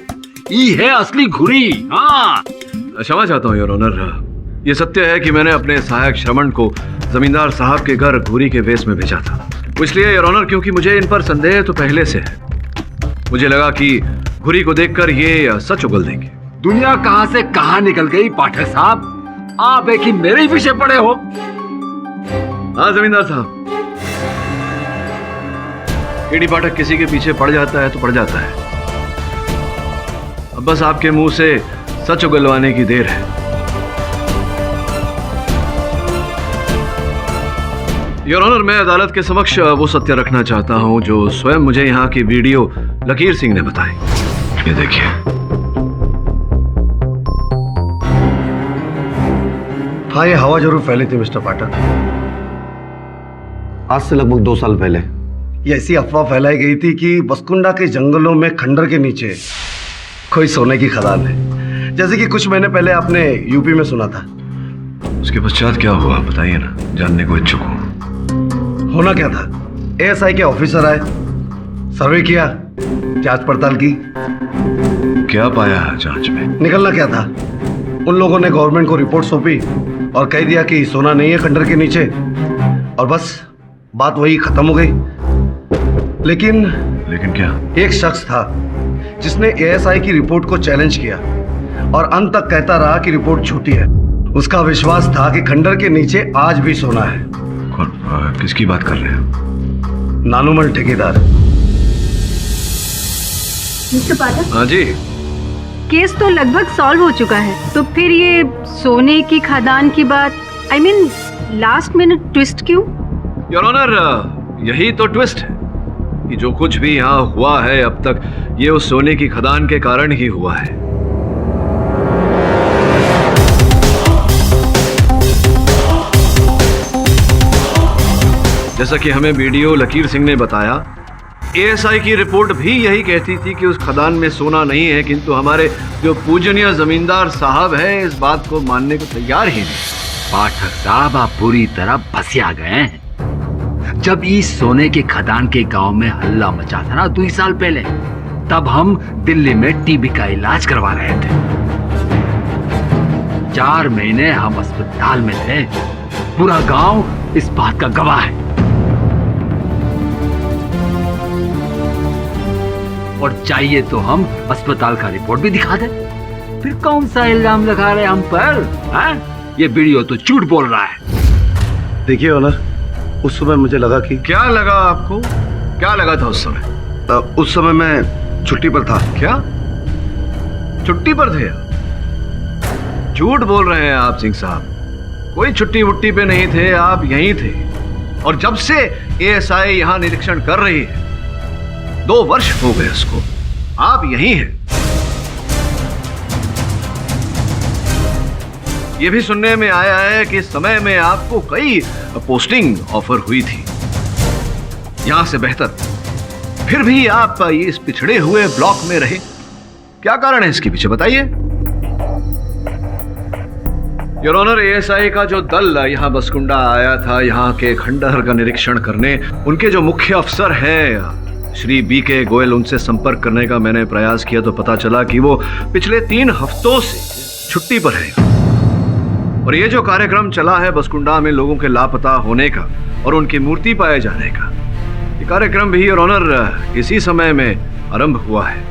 ये है असली घुरी। हाँ, क्षमा चाहता हूँ योर ऑनर। ये सत्य है कि मैंने अपने सहायक श्रवण को जमींदार साहब के घर घुरी के वेश में भेजा था। इसलिए योर ऑनर, क्योंकि मुझे इन पर संदेह तो पहले से है। मुझे लगा कि घुरी को देखकर ये सच उगल देंगे। दुनिया कहां से कहां निकल गई पाठक साहब, आप एक ही मेरे ही पीछे पड़े हो। हाँ जमींदार साहब, केडी पाठक किसी के पीछे पड़ जाता है तो पड़ जाता है। अब बस आपके मुंह से सच उगलवाने की देर है। योर ऑनर, मैं अदालत के समक्ष वो सत्य रखना चाहता हूं जो स्वयं मुझे यहाँ की वीडियो लकीर सिंह ने बताई। ये देखिए। हाँ, ये हवा जरूर फैली थी मिस्टर पाठक। आज से लगभग 2 साल पहले ये ऐसी अफवाह फैलाई गई थी कि बसकुंडा के जंगलों में खंडर के नीचे कोई सोने की खदान है, जैसे कि कुछ महीने पहले आपने यूपी में सुना था। उसके पश्चात क्या हुआ बताइए ना, जानने को इच्छुक हूं। होना क्या था, एएसआई के ऑफिसर आए, सर्वे किया, जांच पड़ताल की। क्या पाया जांच में? निकलना क्या था, उन लोगों ने गवर्नमेंट को रिपोर्ट सौंपी और कह दिया कि सोना नहीं है खंडर के नीचे, और बस बात वही खत्म हो गई। लेकिन क्या? एक शख्स था जिसने एएसआई की रिपोर्ट को चैलेंज किया और अंत तक कहता रहा कि रिपोर्ट झूठी है। उसका विश्वास था कि खंडर के नीचे आज भी सोना है। किसकी बात कर रहे हैं? नानूमल ठेकेदार। मिस्टर पाठक। हाँ जी। केस तो लगभग सॉल्व हो चुका है, तो फिर ये सोने की खदान की बात, I mean, last minute twist क्यों? योर ऑनर, यही तो ट्विस्ट है कि जो कुछ भी यहाँ हुआ है अब तक, ये उस सोने की खदान के कारण ही हुआ है। जैसा कि हमें वीडियो लकीर सिंह ने बताया, एएसआई की रिपोर्ट भी यही कहती थी कि उस खदान में सोना नहीं है, किंतु हमारे जो पूजनीय जमींदार साहब है इस बात को मानने को तैयार ही नहीं। पाठक साहब, आप पूरी तरह फंसिया गए हैं। जब इस सोने के खदान के गांव में हल्ला मचा था ना 2 साल पहले, तब हम दिल्ली में टीबी का इलाज करवा रहे थे। 4 महीने हम अस्पताल में थे। पूरा गांव इस बात का गवाह है। और चाहिए तो हम अस्पताल का रिपोर्ट भी दिखा दें। फिर कौन सा इल्जाम लगा रहे हम पर? ये वीडियो तो झूठ बोल रहा है। देखिए ऑनर, उस समय मुझे लगा कि क्या लगा आपको? क्या लगा था उस समय? उस समय मैं छुट्टी पर था। क्या छुट्टी पर थे? झूठ बोल रहे हैं आप सिंह साहब। कोई छुट्टी वुट्टी पे नहीं थे, आप यहीं थे। और जब से एएसआई यहाँ निरीक्षण कर रही है, 2 वर्ष हो गए उसको, आप यहीं हैं। ये भी सुनने में आया है कि इस समय में आपको कई पोस्टिंग ऑफर हुई थी यहां से बेहतर, फिर भी आप ये इस पिछड़े हुए ब्लॉक में रहे। क्या कारण है इसके पीछे बताइए। योर ऑनर, एएसआई का जो दल यहां बसकुंडा आया था यहाँ के खंडहर का निरीक्षण करने, उनके जो मुख्य अफसर हैं श्री बीके गोयल, उनसे संपर्क करने का मैंने प्रयास किया तो पता चला कि वो पिछले 3 हफ्तों से छुट्टी पर है। और ये जो कार्यक्रम चला है बसकुंडा में लोगों के लापता होने का और उनकी मूर्ति पाए जाने का, ये कार्यक्रम भी योर ऑनर इसी समय में आरंभ हुआ है।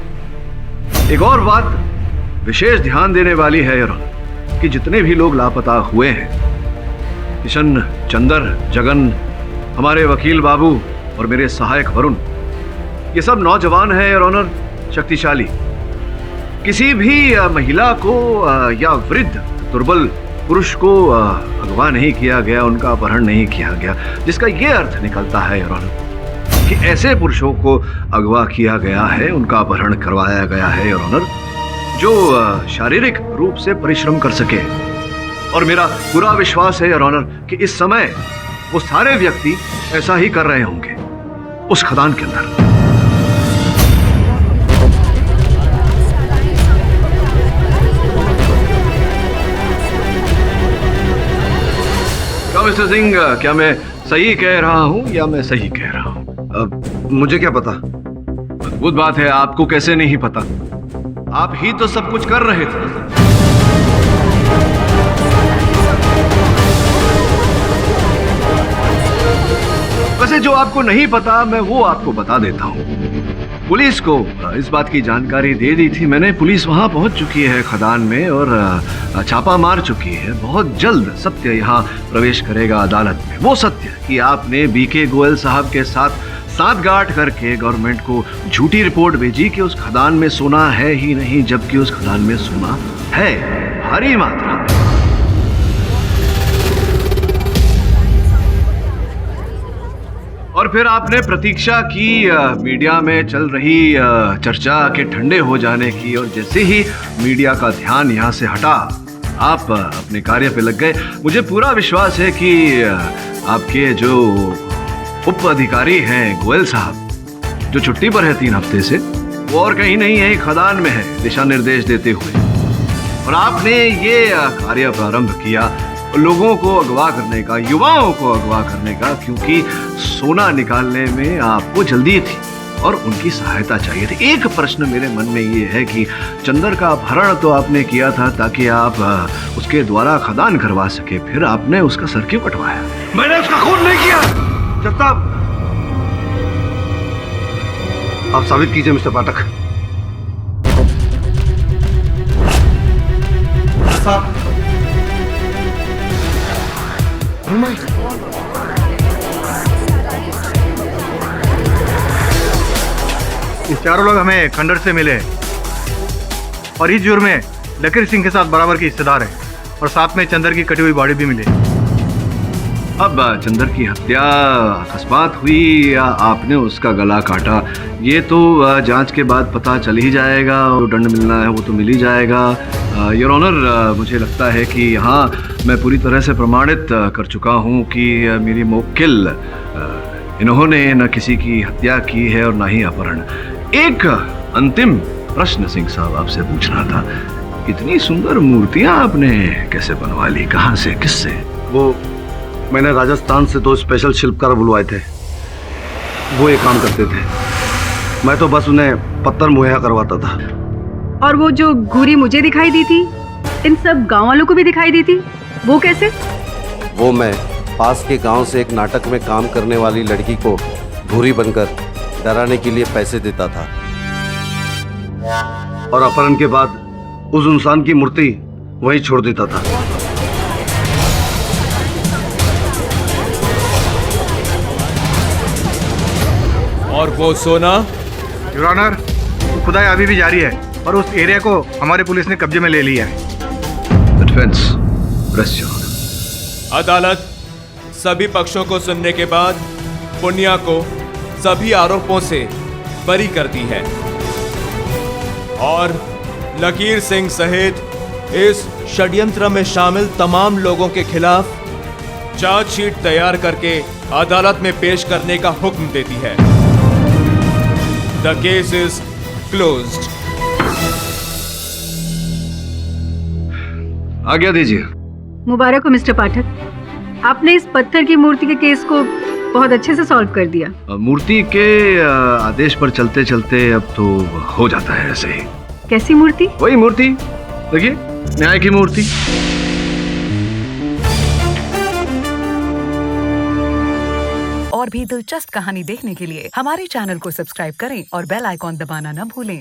एक और बात विशेष ध्यान देने वाली है योर ऑनर कि जितने भी लोग लापता हुए हैं, किशन, चंदर, जगन, हमारे वकील बाबू और मेरे सहायक वरुण, ये सब नौजवान हैं योर ऑनर, शक्तिशाली। किसी भी महिला को या वृद्ध दुर्बल पुरुष को अगवा नहीं किया गया, उनका अपहरण नहीं किया गया, जिसका यह अर्थ निकलता है योर ऑनर कि ऐसे पुरुषों को अगवा किया गया है, उनका अपहरण करवाया गया है योर ऑनर, जो शारीरिक रूप से परिश्रम कर सके। और मेरा पूरा विश्वास है योर ऑनर कि इस समय वो सारे व्यक्ति ऐसा ही कर रहे होंगे उस खदान के अंदर। मिस्टर सिंह, क्या मैं सही कह रहा हूँ या मैं सही कह रहा हूँ? मुझे क्या पता? अद्भुत बात है, आपको कैसे नहीं पता? आप ही तो सब कुछ कर रहे थे। वैसे जो आपको नहीं पता मैं वो आपको बता देता हूँ। पुलिस को इस बात की जानकारी दे दी थी मैंने। पुलिस वहां पहुंच चुकी है खदान में और छापा मार चुकी है। बहुत जल्द सत्य यहाँ प्रवेश करेगा अदालत में। वो सत्य कि आपने बीके गोयल साहब के साथ सांठगांठ करके गवर्नमेंट को झूठी रिपोर्ट भेजी कि उस खदान में सोना है ही नहीं, जबकि उस खदान में सोना है भारी मात्रा में। और फिर आपने प्रतीक्षा की मीडिया में चल रही चर्चा के ठंडे हो जाने की, और जैसे ही मीडिया का ध्यान यहाँ से हटा आप अपने कार्य पे लग गए। मुझे पूरा विश्वास है कि आपके जो उप अधिकारी हैं गोयल साहब, जो छुट्टी पर है 3 हफ्ते से, वो और कहीं नहीं है, खदान में है दिशा निर्देश देते हुए। और आपने ये कार्य प्रारंभ किया लोगों को अगवा करने का, युवाओं को अगवा करने का, क्योंकि सोना निकालने में आपको जल्दी थी और उनकी सहायता चाहिए थी। एक प्रश्न मेरे मन में ये है कि चंदर का अपहरण तो आपने किया था ताकि आप उसके द्वारा खदान करवा सके, फिर आपने उसका सर क्यों कटवाया? मैंने उसका खून नहीं किया। जब तक आप साबित कीजिए मिस्टर पाठक। साहब, ये चारों लोग हमें खंडर से मिले और इस जुर्म में लकीर सिंह के साथ बराबर के हिस्सेदार हैं, और साथ में चंदर की कटी हुई बॉडी भी मिली। अब चंदर की हत्या अकस्मात हुई या आपने उसका गला काटा, ये तो जांच के बाद पता चल ही जाएगा। और दंड मिलना है वो तो मिल ही जाएगा। योर ऑनर, मुझे लगता है कि यहाँ मैं पूरी तरह से प्रमाणित कर चुका हूँ कि मेरी मुवक्किल इन्होंने न किसी की हत्या की है और न ही अपहरण। एक अंतिम प्रश्न सिंह साहब आपसे पूछना था, इतनी सुंदर मूर्तियां आपने कैसे बनवा ली, कहाँ से, किससे? वो मैंने राजस्थान से 2 स्पेशल शिल्पकार बुलवाए थे, वो ये काम करते थे। मैं तो बस उन्हें पत्थर मुहैया करवाता था। और वो जो घूरी मुझे दिखाई दी थी, इन सब गांव वालों को भी दिखाई दी थी, वो कैसे? वो मैं पास के गांव से एक नाटक में काम करने वाली लड़की को घूरी बनकर डराने के लिए पैसे देता था। और अपहरण के बाद उस इंसान की मूर्ति वहीं छोड़ देता था। और वो सोना? योर ऑनर, खुदाई अभी भी जारी है और उस एरिया को हमारे पुलिस ने कब्जे में ले लिया है। Defence, press your honour. अदालत सभी पक्षों को सुनने के बाद पुनिया को सभी आरोपों से बरी करती है और लकीर सिंह सहित इस षड्यंत्र में शामिल तमाम लोगों के खिलाफ चार्जशीट तैयार करके अदालत में पेश करने का हुक्म देती है। The case is closed. आज्ञा दीजिए। मुबारक हो मिस्टर पाठक, आपने इस पत्थर की मूर्ति के केस को बहुत अच्छे से सॉल्व कर दिया। मूर्ति के आदेश पर चलते चलते अब तो हो जाता है ऐसे ही। कैसी मूर्ति? वही मूर्ति, देखिए, न्याय की मूर्ति। और भी दिलचस्प कहानी देखने के लिए हमारे चैनल को सब्सक्राइब करें और बेल आइकॉन दबाना न भूलें।